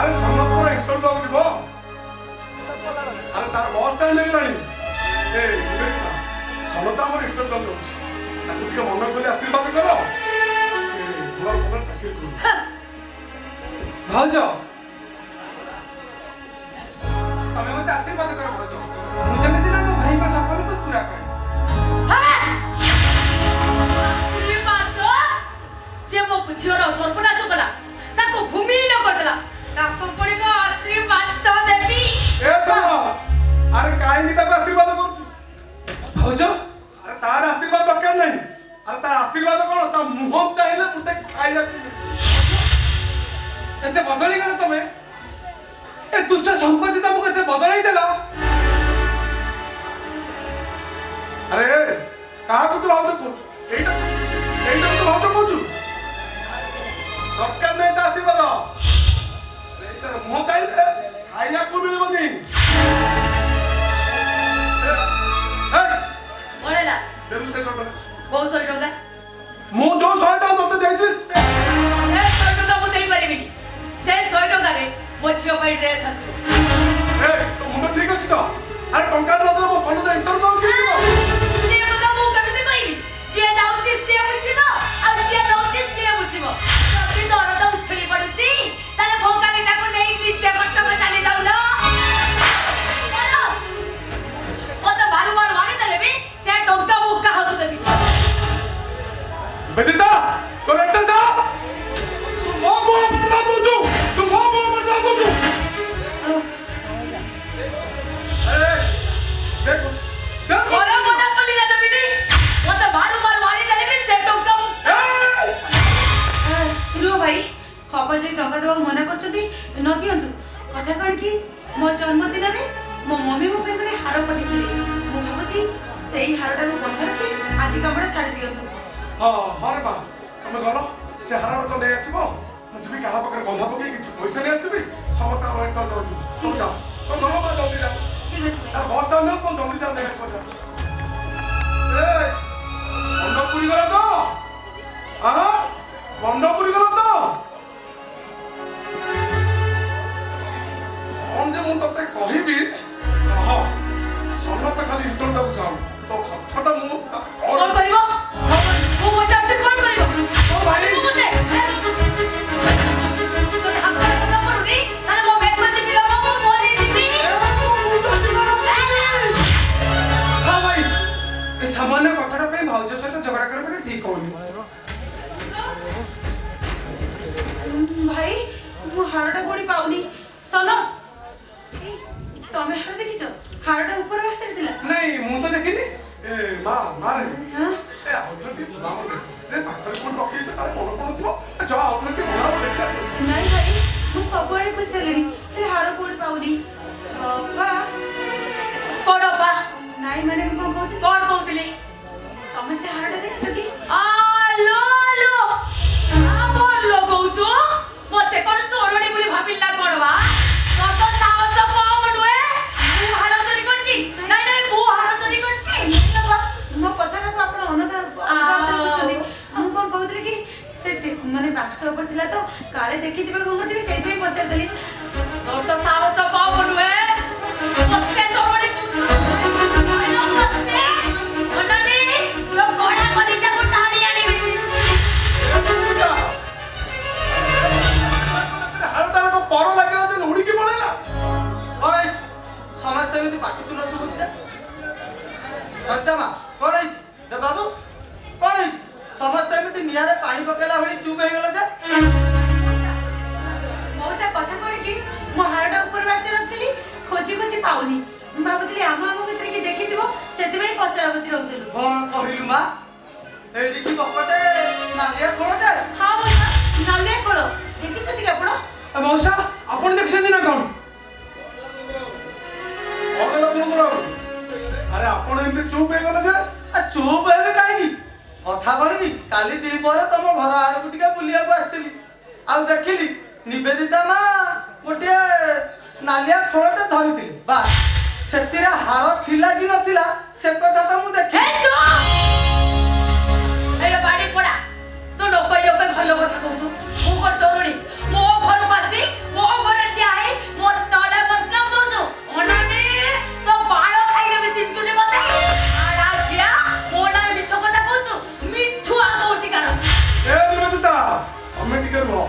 अरे सोना पूरा इंटरव्यू दउ जीवो अरे तार बहुत टाइम नहीं रानी ए निवेदिता सोना तो हमर इंटरव्यू दउ ताकू ଟିକେ ମନ କରି आशीर्वाद करो से भला भला चाकरी करू ଭାଉଜ ତମେ ମତେ ଆଶୀର୍ବାଦ କର ଭାଉଜ ମୁଁ ଯେମିତି ନା ମୋ ଭାଇଙ୍କ ସଫଳକୁ ପୁରା କରେ आशीर्वाद जे मो पुछियोर सर्वनाश कला ताको भूमिहीन करदेला ताको पड़िबो आशीर्वाद देवी ए सोना अरे काहे नि ताको आशीर्वाद करू ଭାଉଜ अरे तार आशीर्वाद दरकार नहीं अरे तार आशीर्वाद कोन ता मुह चाहिले मुते खाइला ଏତେ ବଦଳି ଗଲ ତମେ ଏ ତୁଚ୍ଛ ସମ୍ପତ୍ତି ତମକୁ ଏତେ ବଦଳାଇ ଦେଲା अरे कहा को तू भाउज को एटा तो भाउज कोचु दरकार नहीं ता आशीर्वाद एटा मुह चाहिले खाइला को मिलबनी ए ओरेला देलु से छोड़ बहुत सारी टंका मु जो 100 टका तोते देइछि ए 100 टका मु देई परिबिनी से 100 टका रे मो झियो पर ड्रेस आसी ए तो मुंड ठीक अछि तो अरे टंका नदला मो सोना दे इंटरव्यू के दिबो से কথা मु कबिते कहिबी जे जाउची से बुझिबो आ जे नउची से बुझिबो जति दरद उछली पडुची ताले भोकानी ताको नेई पीछे कट्टक चली जाउलो चलो ओ तो बारू बारू मारी देले भी से टंका मु का हाथ देबी बेदिता तो रेटे जा तू मो मत बुझू तू मो मत बुझू अरे देखो देखो ओरे मोटा कली ना देबी ओ तो बारू बारू मारी देले भी से टंका मु रो भाई खबर जे टंका देबा मना करछथि न दियंतु कथा कण की मो जन्मदिन रे मो मम्मी मो पे हार पठिथिले मो भाबुची सेही हारटा को बंद रखी आज कपड़ा छाड़ी दियंतु हां हरे बा तुम गलो से हारा तो ले आसीबो मु जबी कहा पकड़ बंधा पके किछ पैसा ले आसीबी समता रो इंटर दउ सब जा तो गलो बा जल्दी जा ठीक अछि आ बहुत टाइम में कोन जल्दी जा ले आसो जा ए बंडपुरी गला तो हां बंडपुरी गला तो हम जे मु तते कहिबी हां समता खाली इंटर दउ जाऊ तो कथटा मु कोन करिवो मो बच्चा से कोन करिवो ओ भाई मुझे तो हम कर करूनी ताले मो बैग में चिपी लाओ मो मोली चिपी ହଁ ଭାଇ ଏ ସାମାନ୍ୟ କଥାଟା ପାଇଁ ଭାଉଜ ସହିତ ଝଗଡ଼ା କରିବା ଠିକ ହଉନି भाई मो हारटा कोडी पाउनी सनो तमे हार देखिछ हारटा ऊपर बसि दिला ନାଇଁ ମୁଁ ତ ଦେଖିନି ए मारे हां ए आउटलेट की बुलाओ दे पाखरे कोन रखी अरे कोन कोन थो जा आउटलेट की बुलाओ देखा नहीं भाई मु सबरे खुसलेनी हे हार कोडी पाउनी बाबा कोडबा नहीं माने मु कोन कहतली तमे से हारटा देखिछ की आलो आलो आ बोल लगौचो मते कोन तोरणी बोली भाबिला कोडबा तो साहस पाव मडुए मु हार चोरी करची नहीं नहीं मु हार चोरी करची मो कथा को आपण अनथा बुझछनी मु कोन कहतली की से देखो ମାନେ ବାକ୍ସ ଉପରେ ଥିଲା ତ କାଳେ ଦେଖିଥିବେ କଣ କରିଥିବେ ସେଇଥିପାଇଁ ପଚାରିଦେଲି। ତୋର ତ ସାହସ କମ ନୁହେଁ ମତେ ତୋରଣି ମତେ ଅନାନି ତୋ କଳା କଲିଜାକୁ ଟାଣି ଆଣିବି। ହାରଟାର ପର ଲାଗିଲା ଯେ ଉଡ଼ିକି ପଳେଇଲା। କଣ ହେଇଛି ସମସ୍ତେ ଏମିତି ପାଟି ତୁଲ ଶୁଭୁଛି ଯେ ସତ୍ୟମା କଣ ହେଇଛି ଦେ ବାବୁ କଣ ହେଇଛି ସମସ୍ତେ ଏମିତି ନିଆଁରେ ପାଣି ପକେଇଲା ଭଳି ଚୁପ୍ ହେଇଗଲେ ଯେ ମଉସା କଥା କଣ କି ମୋ ହାରଟା ଉପରେ ବାସି ରଖିଥିଲି ଖୋଜି ଖୋଜି ପାଉନି ମୁଁ ଭାବୁଥିଲି ଆମ ଭିତରେ କି ଦେଖିଥିବ ସେଥିପାଇଁ ପଚରା ପଚରି ରହୁଥିଲୁ। କଣ କହିଲୁ ମା ଏଇଠିକି ବପଟେ ନାଲିଆ ଖୋଳ ଯେ ହଁ ମଉସା ନାଲିଆ ଖୋଳ ଦେଖିଛନ୍ତି କି ଆପଣ? ମଉସା ଆପଣ ଦେଖିଛନ୍ତି ନା କଣ? କଣ ହେଲା ଆପଣଙ୍କର? ଆରେ ଆପଣ ଏମିତି ଚୁପ୍ ହେଇଗଲେ ଯେ ଚୁପ୍ ହେବି କାହିଁକି କଥା କଣ କି କାଲି ଦ୍ୱିପହରେ ତମ ଘର ଆଡ଼କୁ ଟିକେ ବୁଲିବାକୁ ଆସିଥିଲି ଆଉ ଦେଖିଲି ନିବେଦିତା ମା ଗୋଟିଏ ନାଲିଆ ଖୋଳଟେ ଧରିଥିଲି ବା ସେଥିରେ ହାର ଥିଲା କି ନଥିଲା ସେ କଥା ତ ମୁଁ ଦେଖି ବାଡ଼ି ପଡା ତୁ ଲୋକ ଭଲ କଥା କହୁଛୁ ମୁଁ କଣ ଚୋରୁଣି ମୋ ଘରକୁ ଆସି ମୋ ଘରେ ଠିଆ ହେଇ ମୋ ତଳେ ବଦନାମ ଦଉଛୁ ଅନାନି ତୋ ବାଳ ଖାଇଦେବି ଚିଞ୍ଚୁନି ମତେ ଆଡା ଠିଆ ମୋ ନାଁ ମିଛ କଥା କହୁଛୁ ମିଛୁଆ କହୁଛି କାରଣ ଏ ନିବେଦିତା ତମେ ଟିକେ ରୁହ।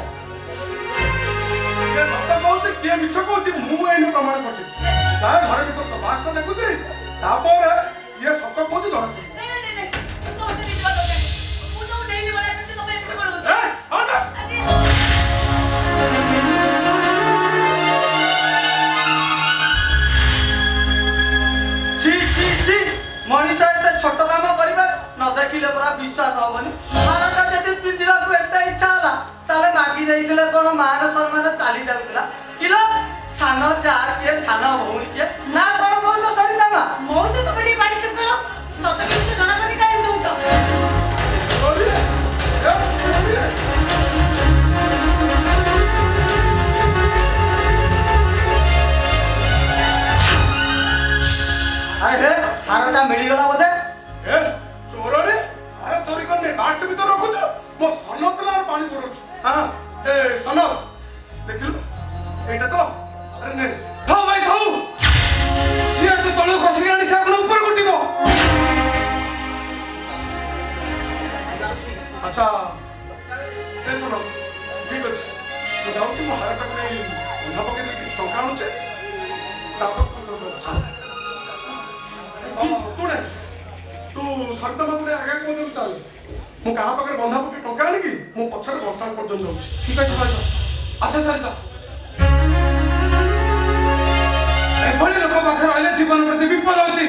କିଏ ସତ କହୁଛି କିଏ ମିଛ କହୁଛି ମୁଁ ଏଇନେ ପ୍ରମାଣ କରିବି। ତା ଘରେ ଭିତରେ ତ ବାକ୍ସ ଦେଖୁଛି ତାପରେ କିଏ ସତ କହୁଛି ଧରା ପଡିବ। ମଣିଷ ଏତେ ଛୋଟ କାମ କରିବା ନ ଦେଖିଲେ ପୁରା ବିଶ୍ୱାସ ହବନି ହାରଟା ଯଦି ପିନ୍ଧିବାକୁ ଏତେ ଇଚ୍ଛା ହେଲା ତାହେଲେ ମାଗି ଯାଇଥିଲେ କଣ ମାନ ସମ୍ମାନ ଚାଲି ଯାଉଥିଲା କିଲୋ ସାନ ଯା କିଏ ସାନ ଭଉଣୀ କିଏ ନା କଣ କହୁଛ ସରିତା ମା ମଉସା ତମେ ଟିକେ ପାଣି ଚୁପ କର ସତ କିଛି ଜଣା ପଡି କାହିଁ ଦଉଛ ଆରେ ହାରଟା ମିଳିଗଲା ବୋଧେ ଏ ଚୋରରେ ଆରେ ଚୋରି କରିନି ବାକ୍ସ ଭିତରେ ରଖୁଛୁ ମୋ ସନ ତେଲାର ପାଣି ପଡୁଛୁ। ହଁ ଏ ସନ ଦେଖିଲୁ ଏଇଟା ତ ଆରେ ନେ ଥାଉ ଭାଇ ଥାଉ ସିଏ ତୁ ତଳକୁ ଖସିକି ଆଣି ସେ ଆପଣ ଉପରେ ଉଠିବ। ଆଚ୍ଛା ଏ ଶୁଣ ଠିକ ଅଛି ମୁଁ ଯାଉଛି ମୋ ହାରଟାକୁ ନେଇ ବନ୍ଧା ପକେଇ ଦେଇକି କିଛି ଟଙ୍କା ଆଣୁଛେ ତାପରେ ଶୁଣେ ତୁ ସରିତା ମାତ୍ରେ ଆଗେ ମଧ୍ୟ ଚାଲ ମୁଁ କାହା ପାଖରେ ବନ୍ଧା ପକେଇ ଟଙ୍କା ଆଣିକି ମୁଁ ପଛରେ ବର୍ତ୍ତମାନ ପର୍ଯ୍ୟନ୍ତ ଯାଉଛି। ঠিক আছে ভাই আচ্ছা সরিতা এভଳି লোক পাখে রহলে জীবন প্রতি বিপদ ଅଛି।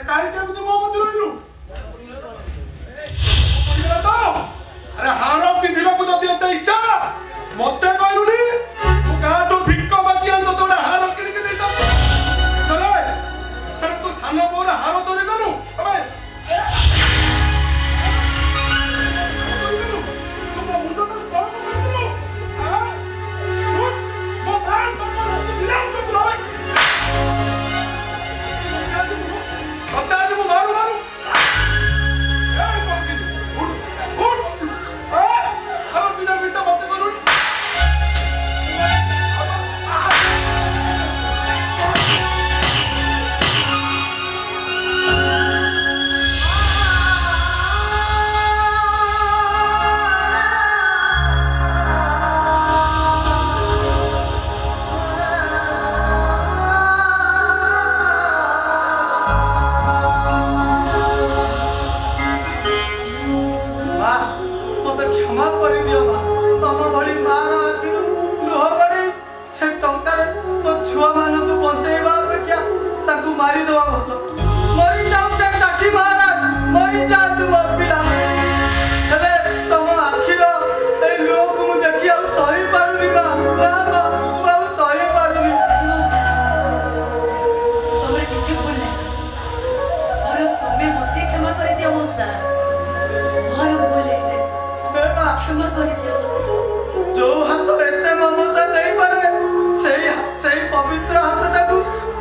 କାହିଁକି ଏମିତି ମୋ ମধ্যে ରହିଲୁ? ଆରେ ହାର ପିନ୍ଧିବାକୁ ଯଦି ଏତେ ଇଚ୍ଛା ମତେ କହିଲୁନି ତୁ କାହାଠୁ ଭିକ ବାକି ଆଣି ତୋତେ ଗୋଟେ ହାର କିଣିକି ଦେଇଥାନ୍ତୁ। ତୁ ସାନ ବୋଉର ହାର ଚୋରି କଲୁ ତମେ ମୋ ମୁଣ୍ଡଟା କଣ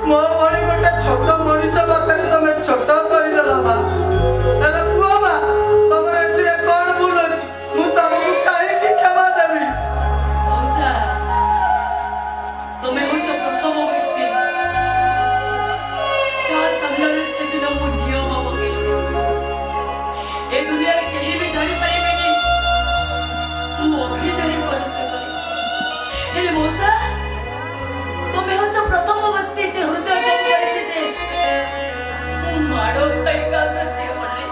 ମୋ ଭଳି ଗୋଟେ ଛୋଟ ମଣିଷ ପାଖରେ ତମେ ଛୋଟ କରିଦେଲ ମା। ହେଲେ କୁହ ମା, ତମର ଏଥିରେ କଣ ଭୁଲ ଅଛି? ମୁଁ ତମକୁ କାହିଁକି କ୍ଷମା ଦେବି? ମଉସା, ତମେ ହଉଛ ପ୍ରଥମ ବ୍ୟକ୍ତି ଯାହା ସାମ୍ନାରେ ସେଦିନ ମୁଁ ନିୟମ ପକେଇଲି। ଏ ଦୁନିଆରେ କେହି ବି ଜାଣିପାରିବେନି ମୁଁ ଅଭିନୟ କରୁଛି ବୋଲି। ହେଲେ ମଉସା, ତମେ ହଉଛ ପ୍ରଥମ ବ୍ୟକ୍ତି ଯେ ହୃଦୟ କରିଛି ଯେ ମୁଁ ମାଡ଼ ଖାଇ କାନ୍ଦୁଛି ବୋଲି।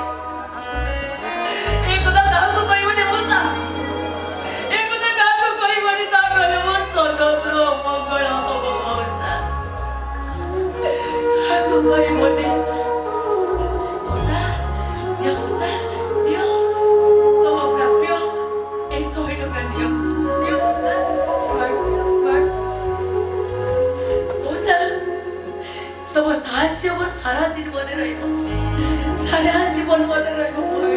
ଏ କଥା କାହାକୁ କହିବନି ମଉସା, ଏ କଥା କାହାକୁ କହିବନି। ତା କଲେ ମୋ ସ୍ୱତନ୍ତ୍ର ମଙ୍ଗଳ ହବ ମଉସା। କାହାକୁ କହିବନି ମଉସା। ନିଅ ମଉସା, ନିଅ ତମ ପ୍ରାପ୍ୟ ଏଇ 100 ଟଙ୍କା ଦିଅ। ନିଅ ମଉସା। ମଉସା, ତମ ସାହାଯ୍ୟ ମୋର ସାରା ଦିନ ମନେ ରହିବ, ସାରା ଜୀବନ ମନେ ରହିବ ମଉସା।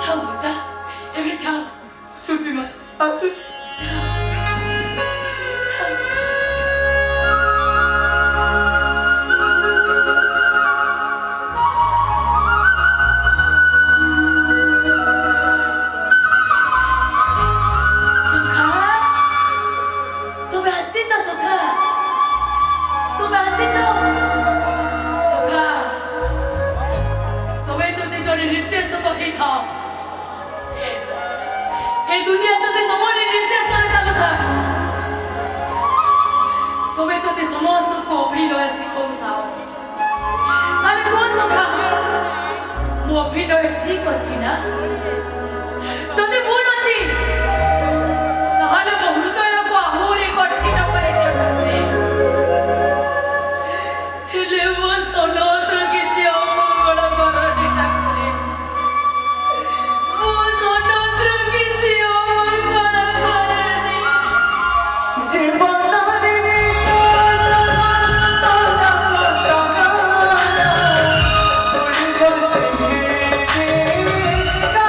ଯାଅ ମଉସା, ଏବେ ଯାଅ। ଆସୁଛି ମା, ଆସୁଛି। ସୁଖା, ତୁମେ ଆସିଛ ସୁଖା, ତୁମେ ଆସିଛ ସୁଖା। ତୁମେ ଯଦି ଜଣେ ନିର୍ଦ୍ଦେଶକ ହେଇଥାଅ, ଏ ଦୁନିଆ ଯଦି ତମରି ନିର୍ଦ୍ଦେଶରେ ଚାଲୁଥାଏ, ତୁମେ ଯଦି ସମସ୍ତଙ୍କୁ ଅଭିନୟ ଶିଖଉଥାଅ, ତାହେଲେ କୁହ ସୁଖା, ମୋ ଅଭିନୟ ଠିକ ଅଛି ନା? ଯଦି ଭୁଲ ଅଛି ତାହେଲେ ମୋ ହୃଦୟକୁ ଆହୁରି କଠିନ କରିଦିଅନ୍ତେ। ହେଲେ ମୋ ସନତ୍ର କିଛି ଅମଙ୍ଗଳ କରନି ଠାକୁରେ। ମୋ ସନତ୍ର କିଛି ଅମଙ୍ଗଳ କରନି। ଜୀବନରେ ସୁଖା,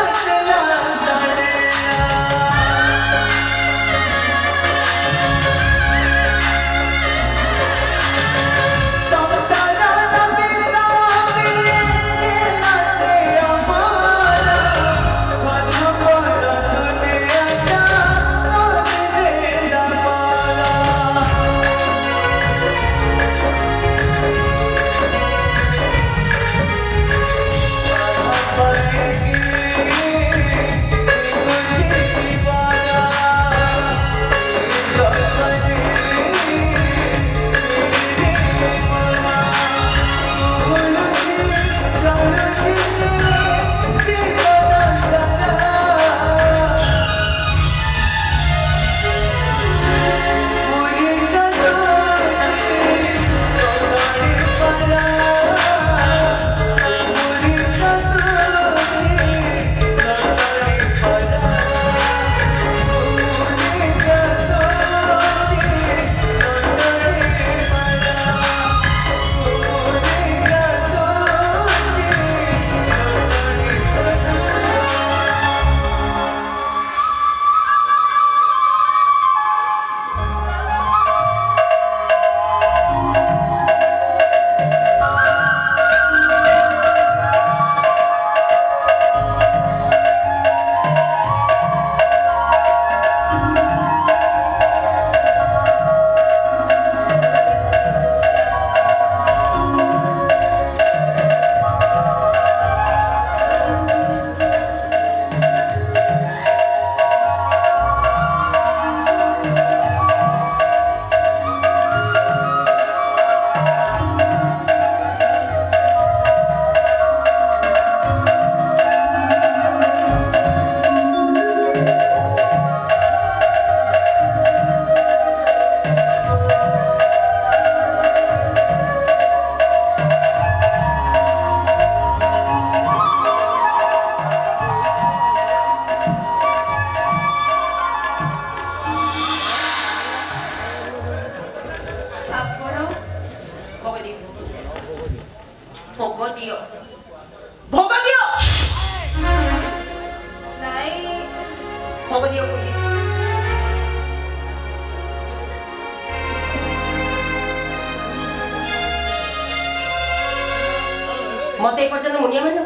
मत एक पर्यंत मुंडिया मारना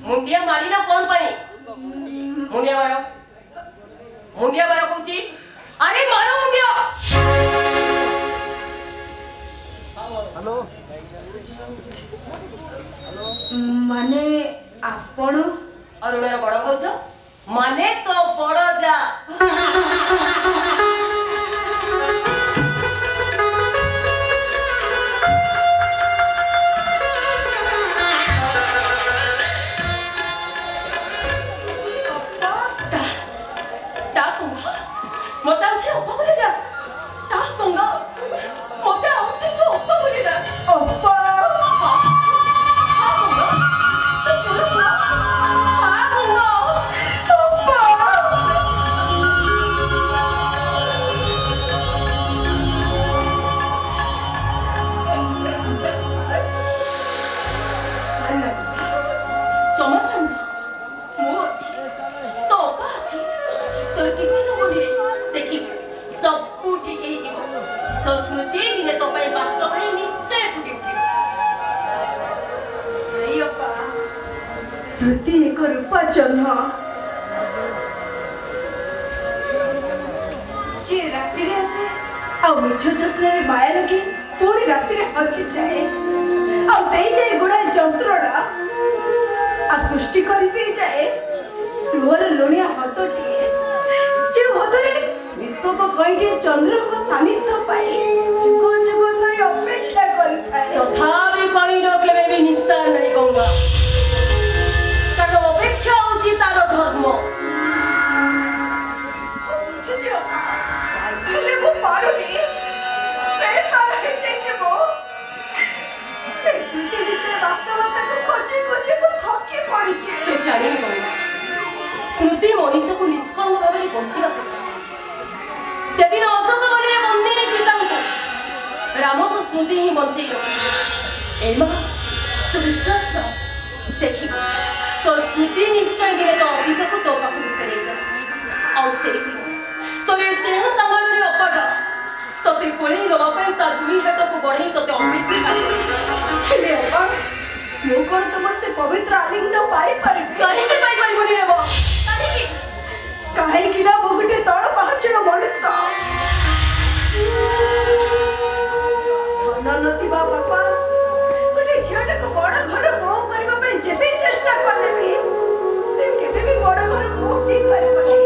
मुंडिया मारी ना कौन पाई मुंडिया मारो कौची अरे मारो मुंडिया माने आपण अरुणर बड़ भाउज माने तो बड़ जा श्रुति एक रूपा चिन्ह जे राति रे आसे आ मिठ जसना रे माया लगे पूरी राति रे हची जाए आ देई जाए गुड़ा जंत्रड़ा आ सृष्टि करी दे जाए लोहर लोनिया हतटी जे हतरे विश्व को कइटे चंद्र को सानिध्य पाए जुग जुग धरि अपेक्षा करी थाए तथापि कइनो केबे भी निस्तार नहीं कहूंगा कारण अपेक्षा होची तार धर्म बुझियो हेले वो पारुनी पैसा रहे जे वो सुनते भीतर वास्तवता को खोजे खोजे को थकी पड़ी छे तो जाने कहूंगा स्मृति मनीष को निष्कंग भाव में बंची रखे से दिन अशोक बने मंदिर सीता राम को स्मृति ही बंचे रखे एमा तो विश्वास देखी तो स्मृति निश्चय दिले तो अतीत को तो पाखु करेगा और से तो ये स्नेह संगल रे अपड तो त्रिकोणी रवा पे ता दुई हाथ को बढ़ई तो अपेक्षा हेले अबा मो कोन तुमर से पवित्र आलिंगन पाई परिबे कहीं के पाई परिबनी रे बो काहे कि ना बगटे तळ पहुंचलो मनुष्य धननती बापा गोटे झियाटा को बड़ घर मो करबा पे जेते चेष्टा करले भी से केबे भी बड़ घर मो ही परिबनी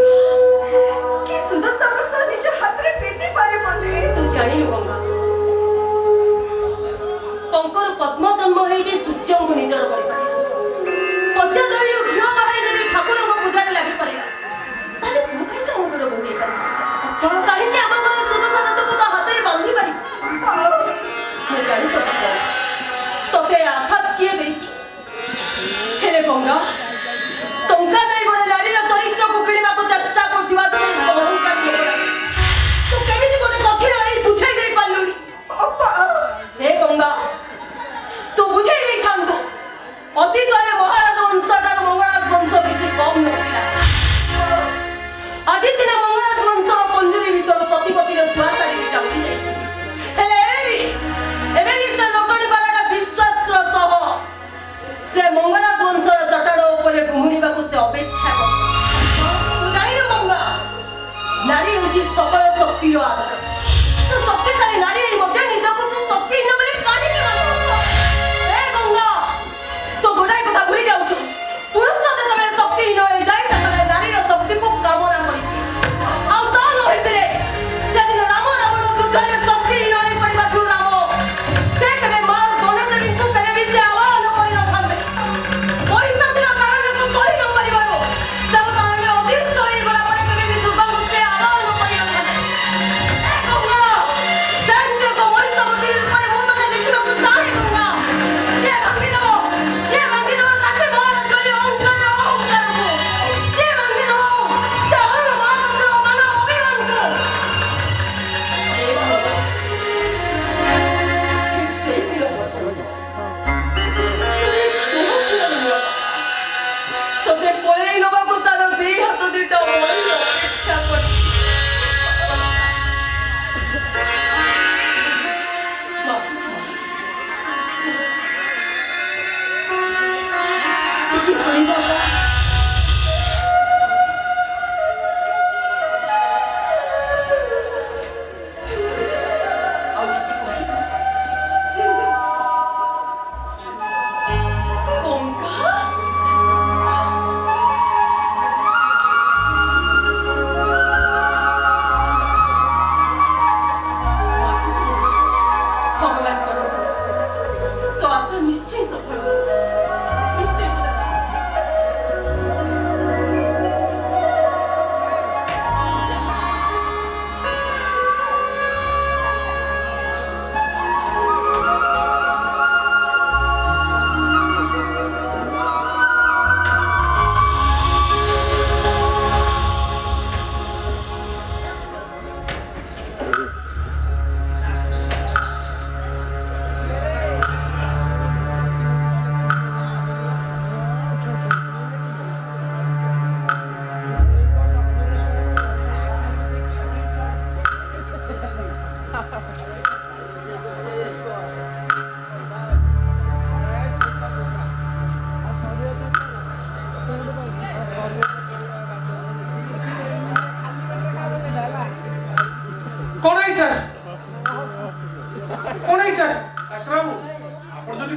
कि सुंदर समस्त निज हाथ रे पेती परिबनी तू जानी गंगा कंकर पद्म जन्म हेई सूर्य को निजर करि पारे पचा धरि घियो बाहर जदि ठाकुर को पूजा रे लागि पारे ताले तू कहीं का उंगर बोली कर कहीं के हम घर सुदर्शन तो को हाथ रे बांधी पारी मैं जानी तो ते आघात किए गई हेले गंगा टंका नहीं गरे लाड़ी रा चरित्र को किणीबा को चेष्टा करथिबा तो अहंकार तो केमिति कोने कठिन आई बुझाई देई पालुनी हे गंगा तू बुझाई देई थांतो अतीत रे महाराज वंशटार मंगराज वंश किछि कम नथिला आदि दिन मंगराज वंश पंजुरी भीतर प्रतिपति रे सुआसा रे जाउली जाई हेले एबे भी से लोकडी बाराटा विश्वास रो सह से मंगराज वंश चटाड़ ऊपर घुमुनिबा को से अपेक्षा कर जाई रे गंगा नारी होची सकल शक्ति रो आधार तो शक्तिशाली नारी मध्य निजको तू शक्ति न बोली काहे के मानो ए गंगा तो गोटाई कथा भूली जाऊ छु पुरुष तो तबे शक्ति न होई जाई तबे नारी रो शक्ति को कामना करी आउ ता न होइतरे जदि राम रावण युद्ध रे शक्ति न होई परिबा छु राम से कबे मार दोनों ने किंतु करे भी से आवाज कोई न थांदे ओई सत्र कारण को कोई न परिबारो सब कारण में अधीन होई गला पर कबे भी सुगम से आवाज कोई न थांदे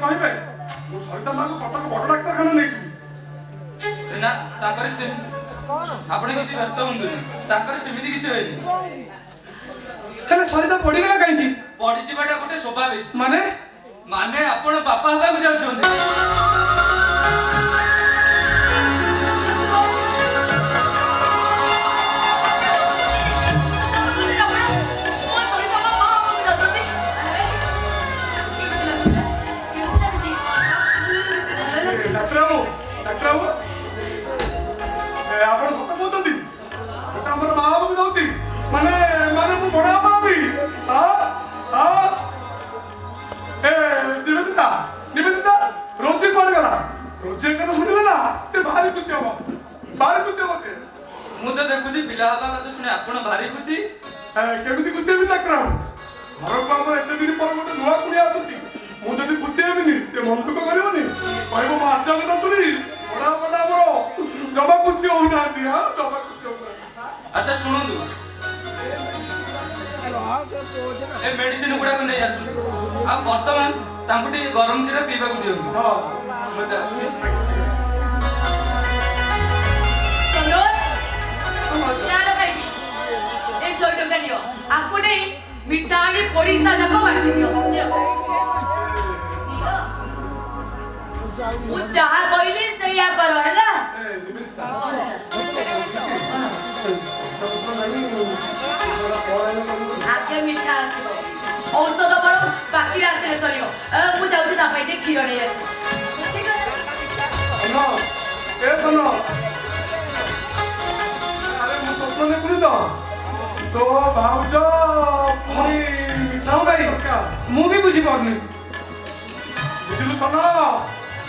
କହିବେ ମୁଁ ସରିତା ମାଙ୍କୁ କଟକ ବଡ଼ ଡାକ୍ତରଖାନା ନେଇଯିବି। ନା ତାଙ୍କର ସେ ଆପଣ କିଛି ବ୍ୟସ୍ତ ହୁଅନ୍ତୁନି, ତାଙ୍କର ସେମିତି କିଛି ହେଇନି। ହେଲେ ସରିତା ପଡିଗଲା କାହିଁକି? ପଡିଯିବାଟା ଗୋଟେ ସ୍ୱାଭାବିକ। ମାନେ ମାନେ ଆପଣ ବାପା ହେବାକୁ ଯାଉଛନ୍ତି। ଡାକ୍ତର ବାବୁ ଆପଣ ସତ କହୁଛନ୍ତି? ଏଟା ଆମର ମା ବାବାକୁ ଯାଉଛି, ମାନେ ମାନେ ମୁଁ ବଡ଼ ବାପା ହେବି। ନିବେଦିତା ନିବେଦିତା ରୋଜି କୁଆଡ଼େ ଗଲା? ରୋଜି କଥା ଶୁଣିଲେ ନା ସେ ଭାରି ଖୁସି ହବ, ଭାରି ଖୁସି ହବ ସେ। ମୁଁ ତ ଦେଖୁଛି ପିଲା ହେବା କଥା ଶୁଣି ଆପଣ ଭାରି ଖୁସି। କେମିତି ଖୁସି ହେବି ଡାକ୍ତର ବାବୁ? ଘରକୁ ଆମର ଏତେ ଦିନ ପରେ ଗୋଟେ ନୂଆ କୁଣିଆ ଆସୁଛି, ମୁଁ ଯଦି ଖୁସି ହେବିନି ସେ ମନ ଦୁଃଖ କରିବନି, କହିବ ମୋ ଆଶା କଥା ଶୁଣି ବଡ଼ ବାପା ଆମର ଜମା ଖୁସି ହଉନାହାନ୍ତି। ଜମା ଖୁସି ହଉନାହାନ୍ତି। ଆଚ୍ଛା ଶୁଣନ୍ତୁ, ଏ ମେଡିସିନ ଗୁଡାକ ନେଇ ଆସନ୍ତୁ, ଆଉ ବର୍ତ୍ତମାନ ତାଙ୍କୁ ଟିକେ ଗରମ କ୍ଷୀର ପିଇବାକୁ ଦିଅନ୍ତୁ। ମୁଁ ତ ଆସୁଛି। आपको नहीं मिठाई पड़ीसा जाक बांटी दियो मु जहा कहली सेया करो हैला आके मिठा आसीबो औषध बड़ बाकी रास्ते चलियो मु जाउची ता पई खीर नै आसी ठीक है अरे ମୁଁ ସ୍ୱପ୍ନ ଦେଖୁନି ତ ଭାଉଜ ପୁଣି ହଁ ଭାଇ ମୁଁ ବି ବୁଝିପାରୁନି। ବୁଝିଲୁ ସନ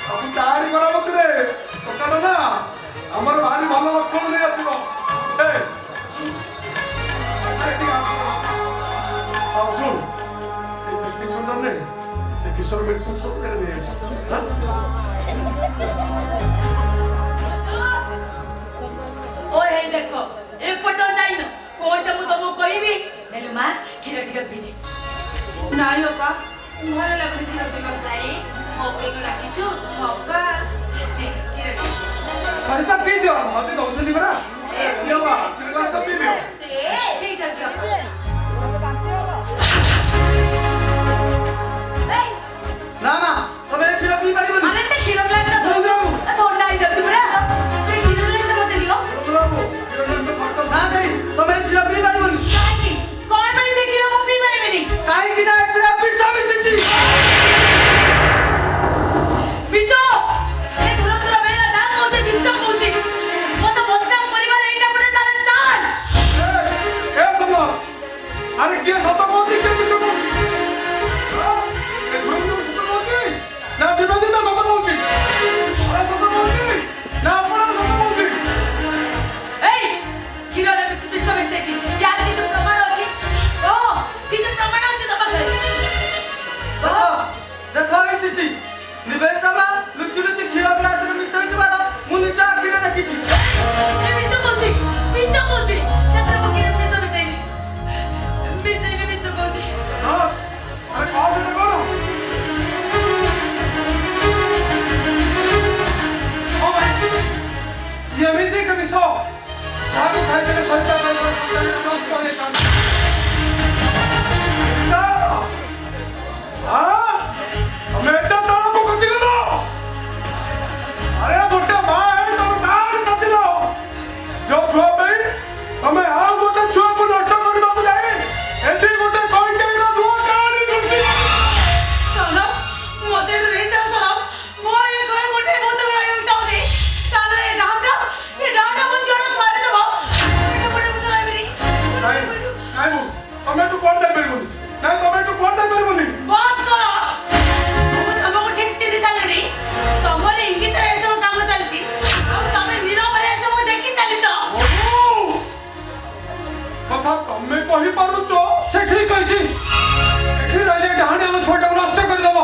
ସବୁ ତାରି ଘର ମତରେ ଦୋକାନ ନା ଆମର ଭାରି ଭଲ ଲକ୍ଷଣ ନେଇ ଆସିବ। ଆଉ ଶୁଣ ଏ ପ୍ରେସକ୍ରିପସନ ନେ ସେ କିଶୋର ମେଡିସିନ ସବୁ ନେଇ ଆସିବ। ओ हे देखो एपट जाइन कोट मु तुमको कहबी हेलो मां खीर टिक पी दे नाई बापा भल लागु खीर पीवा जाई मो पे को राखी छु बापा खीर सरिता पी दियो मते दउछनी बरा ए पियो बा ग्लास पी दियो। ए ठीक अछि बापा ए ନା ନା ତମେ ଏ କ୍ଷୀର ପିଇ ପାରିବନି। माने से खीर ग्लास तो थोड़ा आई जाछु बरा ते खीर ग्लास मते दियो बाबू किरण तो ନା ଦେଇ ତମେ ଏ କ୍ଷୀର ପିଇ ପାରିବନି। काकी कोन पई से खीर मो पी मारे କାହିଁକି ନା ଏଥିରେ ବିଷ ମିଶିଛି। बिचो ए दूर दूर बेला ना पहुंचे बिचो पहुंचे वो तो बदनाम परिवार एटा पड़े तार चाल ए सम अरे किए सत कहती के बिचु को ए धुरम तो सत कहती ना दिबेदी ना सत कहती अरे सत कहती ना अपना सत कहती ए हीरो रे बिचो मेसेज क्या किछु प्रमाण अछि ओ किछु प्रमाण अछि त पाखरे ଦେଖ ଏଇ ଶିଶି ନିବେଶ ବାବା ଲୁଚି ଲୁଚି କ୍ଷୀର ଗ୍ଲାସରେ ମିଶାଇ ଯିବାର ମୁଁ ନିଜ ଆଖିରେ ଦେଖିଛି। ए बिचो पहुंचे सेतर को किरे बिचो मेसेज बिचो पहुंचे हां अरे कौन से कौन ओ भाई ଏମିତି କି ବିଷ ଯାହାକୁ ଖାଇଦେଲେ ସରିତା ନଷ୍ଟ ହେଇଥାନ୍ତା। हां हमें एटा तारा को बची लो अरे गोटे मां है तो नार सचिलो जो छुआ पे हमें आ गोटे छुआ को नष्ट कर दो जाए एठी गोटे कोई के ना दो कानी दुर्ती साला मते रे साला मो ए घरे मोटे बहुत बड़ा जाउनी साला ए डांडा को जण मारे दबो एटा बड़े मुझे लाइब्रेरी नहीं नहीं हमें तो कोण दे परबुनी नहीं हमें तो कोण दे परबुनी बात करो तुमको ठीक चिन्ह सालनी तुमले इंगित रे सब काम चलची और तमे नीरव रे सब देखि चली तो कथा तमे कहि पारुचो ସେ ଠିକ କହିଛି ଏଠି ରହିଲେ ଡାହାଣୀ ଆମ ଛୁଆଟାକୁ ନଷ୍ଟ କରିଦେବ।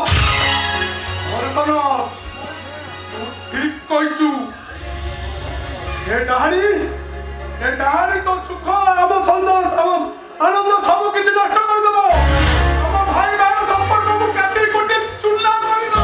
और सुनो तू ठीक कहचू ए डाहाणी तो सुख आम संतोष आम आनंद सब किछि नष्ट कर देबो हम भाई भाई संपर्क को केबी कोटी चुल्ला कर दो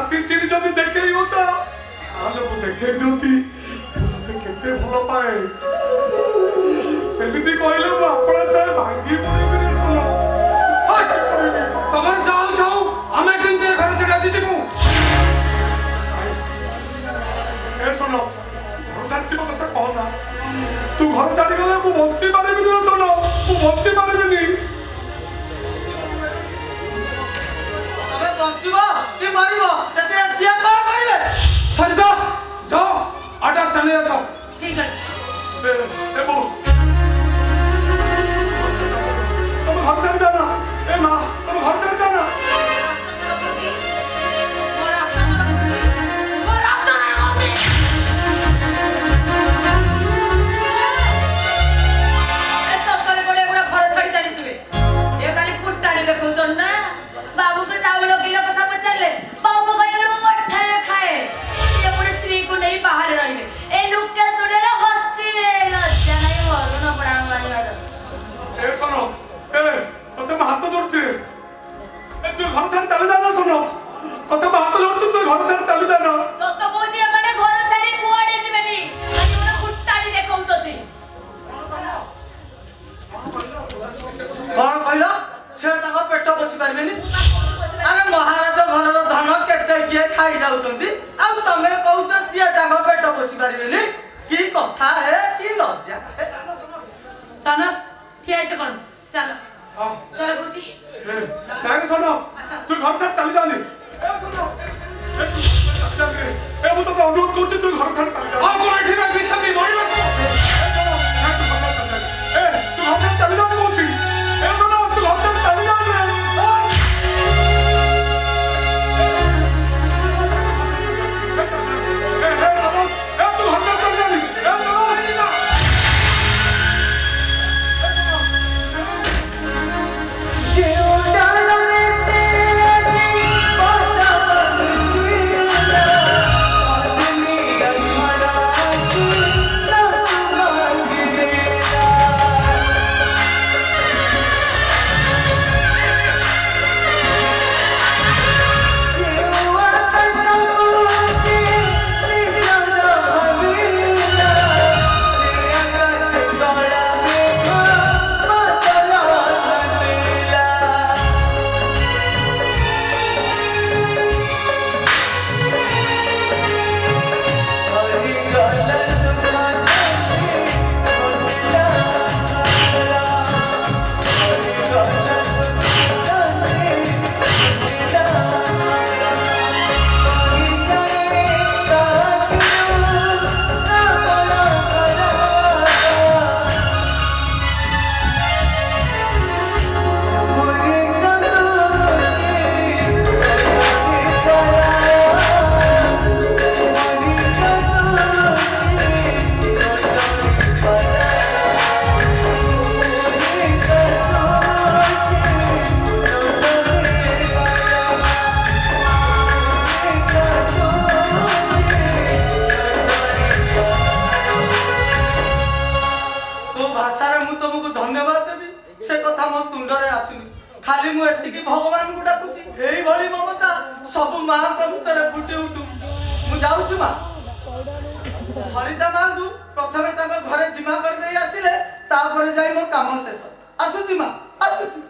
हाथी चिड़ी जब देखे ही होता आलो को देखे दियोती मते केते भलो पाए सेमिति कहले मु आपणा चाहे भांगी पड़े रे सुनो तमन जाओ जाओ हमें किंतु घर से राजी जिमु ए सुनो घर छाड़ी मत कहना तू घर छाड़ी गले मु बंची पारेबी रे सुनो मु बंची पारेबी तमे बंचिबो कि मरिबो सेते सिया कोन करिवे सरिता जाओ आटा चले जाओ ठीक है ए बो तुम घर छाड़ी जाना ए मां तुम घर छाड़ी जाना बाबू को चावल किलो कथा पचारे बाबू कहले मो मठे खाए ये पुणे स्त्री को नहीं बाहर रहिबे ए लुके सुनेले हस्ती लज्जा नहीं मरु न पड़ा मानिबार ए सुनो ए तते हाथ जोड़छे ए तू घर छाड़ी चले जाना सुनो तते हाथ जोड़छे तू घर छाड़ी चले जाना सत कोची एकाने घर छाड़ी कुआडे जिबेनी अनि ओरा कुट्टाडी देखौछथि कौन कहलो से ताको पेट बसी पारबेनी अरे महाराज घरर धन केते किए खाई जाउतंती आ तमे कहउत सिया ताको पेट बसी पारबेनी की कथा है की लज्जा छे सन ठिया छ कोन चल चल कोची नहीं सुनो तू घर छाड़ी चले जानी ए सुनो ए मु तो अनुरोध करछी तू घर छाड़ी चले जा आ कोन ठीक है विषय में मरिबो ए तू घर छाड़ी चले जा कोची ए सुनो तू घर छाड़ी चले जा रे तू घर छाड़ी चले जानी ए सुनो खाली मु एतिकी भगवान को डाकुची एई भली ममता सब मां को भीतर फुटी उठू मु जाउछु मा सरिता मांगू प्रथमे ताको घरे जिमा कर देई आसिले तापरे जाई मो काम शेष आसुची मा आसुची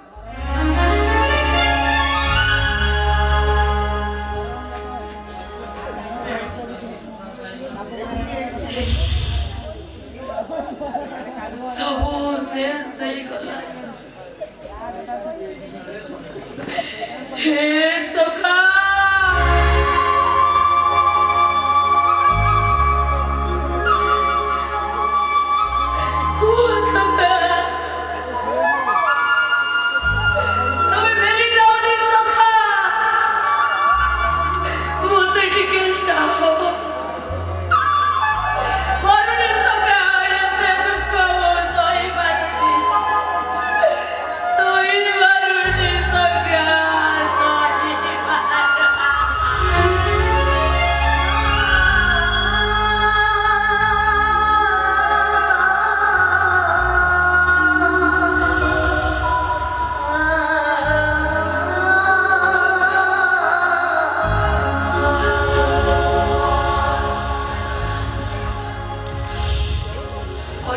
हे सखा Sorry.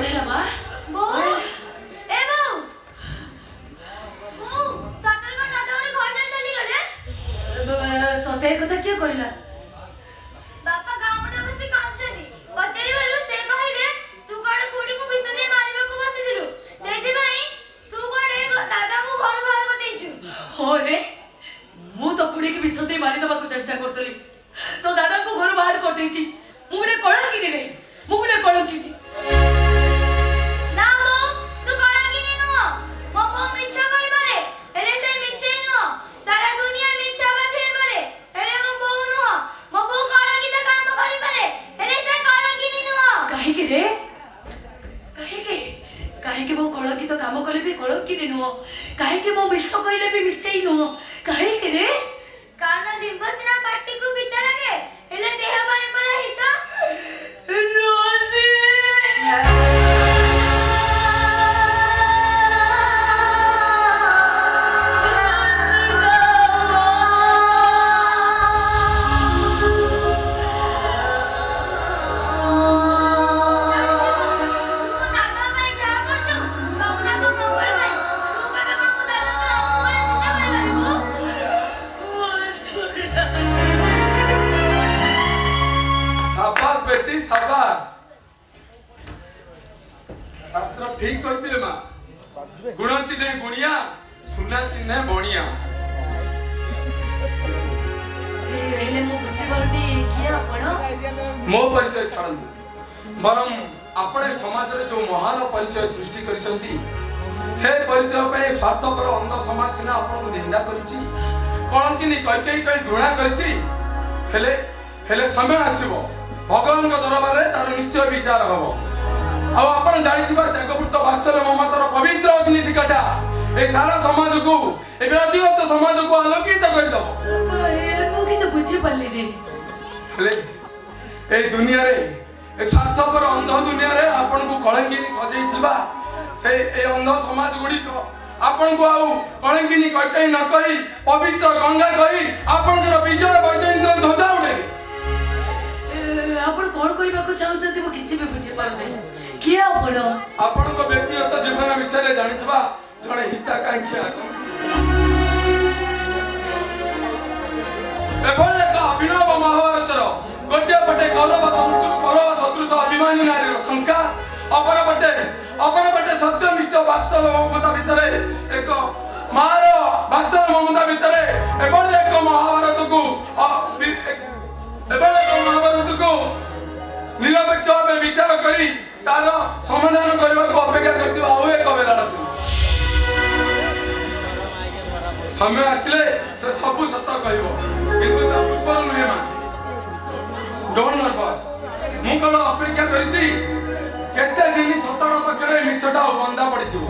ପଢେଇଲା ମା ବୋଉ ଏ ବୋଉ ବୋଉ ସକାଳେ କଣ ଦାଦା ଗୋଟେ ଘର ଛାଡି ଚାଲିଗଲେ? ତତେ ଏ କଥା କିଏ କହିଲା? ବାପା ଗାଁ ପଟେ ବସି କାନ୍ଦୁଛନ୍ତି। ପଚାରିବାରୁ ସେ କହିଲେ ତୁ କୁଆଡେ ଖୁଡିକୁ ବିଷ ଦେଇ ମାରିବାକୁ ବସିଥିଲୁ, ସେଇଥିପାଇଁ ତୁ କୁଆଡେ ଦାଦାଙ୍କୁ ଘରୁ ବାହାର କରିଦେଇଛୁ। ହଁ ରେ, ମୁଁ ତ ଖୁଡିକି ବିଷ ଦେଇ ମାରିଦେବାକୁ ଚେଷ୍ଟା କରୁଥିଲି, ତ ଦାଦାଙ୍କୁ ଘରୁ ବାହାର କରିଦେଇଛି। ମୁଁ ଗୋଟେ କଳଙ୍କିନି ରେ, ମୁଁ ଗୋଟେ କଳଙ୍କିନି। ନା ବୋଉ, ତୁ କଳାଙ୍ଗିନି ନୁହଁ। ମୋ ବୋଉ ମିଛ କହିପାରେ, ହେଲେ ସେ ମିଛେଇ ନୁହଁ। ସାରା ଦୁନିଆ ମିଥ୍ୟା ବାଖେଇପାରେ, ହେଲେ ମୋ ବୋଉ ନୁହଁ। ମୋ ବୋଉ କଳାଙ୍କିତ କାମ କରିପାରେ, ହେଲେ ସେ କଳାଙ୍ଗିନି ନୁହଁ। କାହିଁକି ରେ? କାହିଁକି? କାହିଁକି ମୁଁ କଳଙ୍କିତ କାମ କଲେ ବି କଳଙ୍କିନି ନୁହଁ? କାହିଁକି ମୁଁ ମିଛ କହିଲେ ବି ମିଛେଇ ନୁହଁ? କାହିଁକି ରେ? କାରଣ ଲିମ୍ବ ସିନା ପାଟିକୁ ପିତା ଲାଗେ, ହେଲେ ଦେହ ପାଇଁ ପରା ହିତ। ରୋଜି! ତୁ ମୋ ଦାଦା ପାଇଁ ଯାହା କରୁଛୁ, ସବୁ ଯାକ ମଙ୍ଗଳ ପାଇଁ। ତୁ କେବେ କଣ ମୋ ଦାଦାଙ୍କର ଅମଙ୍ଗଳ ଚିନ୍ତା କରିପାରିବୁ? शाबाश बेटी शाबाश। शास्त्र ठीक कहती माँ। गुण चिन्हे गुणिया, सुना चिन्हे बणिया। ହେଲେ ମୁଁ ବୁଝିପାରୁନି କିଏ ଆପଣ? ମୋ ପରିଚୟ ଛାଡ଼ନ୍ତୁ, ବରଂ ଆପଣ ସମାଜରେ ଯୋଉ ମହାନ ପରିଚୟ ସୃଷ୍ଟି କରିଛନ୍ତି ସେ ପରିଚୟ ପାଇଁ ସ୍ୱାର୍ଥପର ଅନ୍ଧ ସମାଜ ସିନା ଆପଣଙ୍କୁ ନିନ୍ଦା କରିଛି, କଳଙ୍କିନି କହି ଘୃଣା କରିଛି। ହେଲେ ହେଲେ ସମୟ ଆସିବ, ଭଗବାନଙ୍କ ଦରବାରରେ ତାର ନିଶ୍ଚୟ ବିଚାର ହବ। ଆଉ ଆପଣ ଜାଣିଥିବା ତ୍ୟାଗପୂତ ବାତ୍ସଲ୍ୟ ମମତାର ପବିତ୍ର ଅଗ୍ନିଶିଖାଟା ଏ ସାରା ସମାଜକୁ, ଏ ବ୍ୟକ୍ତିଗତ ସମାଜକୁ ଆଲୋକିତ କରିଦବ। ମୁଁ କିଛି ବୁଝିପାରିଲିନି। ହେଲେ এই দুনিয়ারে এই স্বার্থপর অন্ধ দুনিয়ারে আপনাকে কলঙ্কিনী সজাইଥିବା ସେ এই অন্ধ সমাজ গুড়িক ଆପଣଙ୍କୁ ଆଉ କଳଙ୍କିନୀ କହି ନ କହି ପବିତ୍ର ଗଙ୍ଗା କହି ଆପଣଙ୍କର ବିଜୟ ବୈଜୟନ୍ତ ଧ୍ୱଜା ଉଡ଼େଇବେ। ଆପଣ କଣ କହିବାକୁ ଚାହୁଁଛନ୍ତି ମୁଁ କିଛି ବି ବୁଝିପାରୁନି। କିଏ ଆପଣ? ଆପଣଙ୍କ ବ୍ୟକ୍ତିଗତ ଜୀବନ ବିଷୟରେ ଜାଣିଥିବା ଜଣେ ହିତାକାଂକ୍ଷୀ। ଏଭଳି ଏକ ଅଭିନବ ମହାଭାରତର ଗୋଟିଏ ପଟେ କୌରବ ସଦୃଶ ଅଭିମାନୀ ନାରୀର ଶଙ୍କା, ଅପରପଟେ ସତ୍ୟନିଷ୍ଠ ବାତ୍ସଲ୍ୟ ମମତା ଭିତରେ ଏକ ମାର ବାତ୍ସଲ୍ୟ ମମତା ଭିତରେ ଏଭଳି ଏକ ମହାଭାରତକୁ ନିରପେକ୍ଷ ଭାବେ ବିଚାର କରି ତାର ସମାଧାନ କରିବାକୁ ଅପେକ୍ଷା କରିଥିବା ଆଉ ଏକ ବେଲାର ସମୟ ଆସିଲେ ସେ ସବୁ ସତ କହିବ, କିନ୍ତୁ ତା ପୂର୍ବରୁ ନୁହେଁ ମା। Don't nervous. ମୁଁ କେବଳ ଅପେକ୍ଷା କରିଛି କେତେ ଦିନ ସତର ପାଖରେ ମିଛଟା ବନ୍ଧା ପଡ଼ିଥିବ।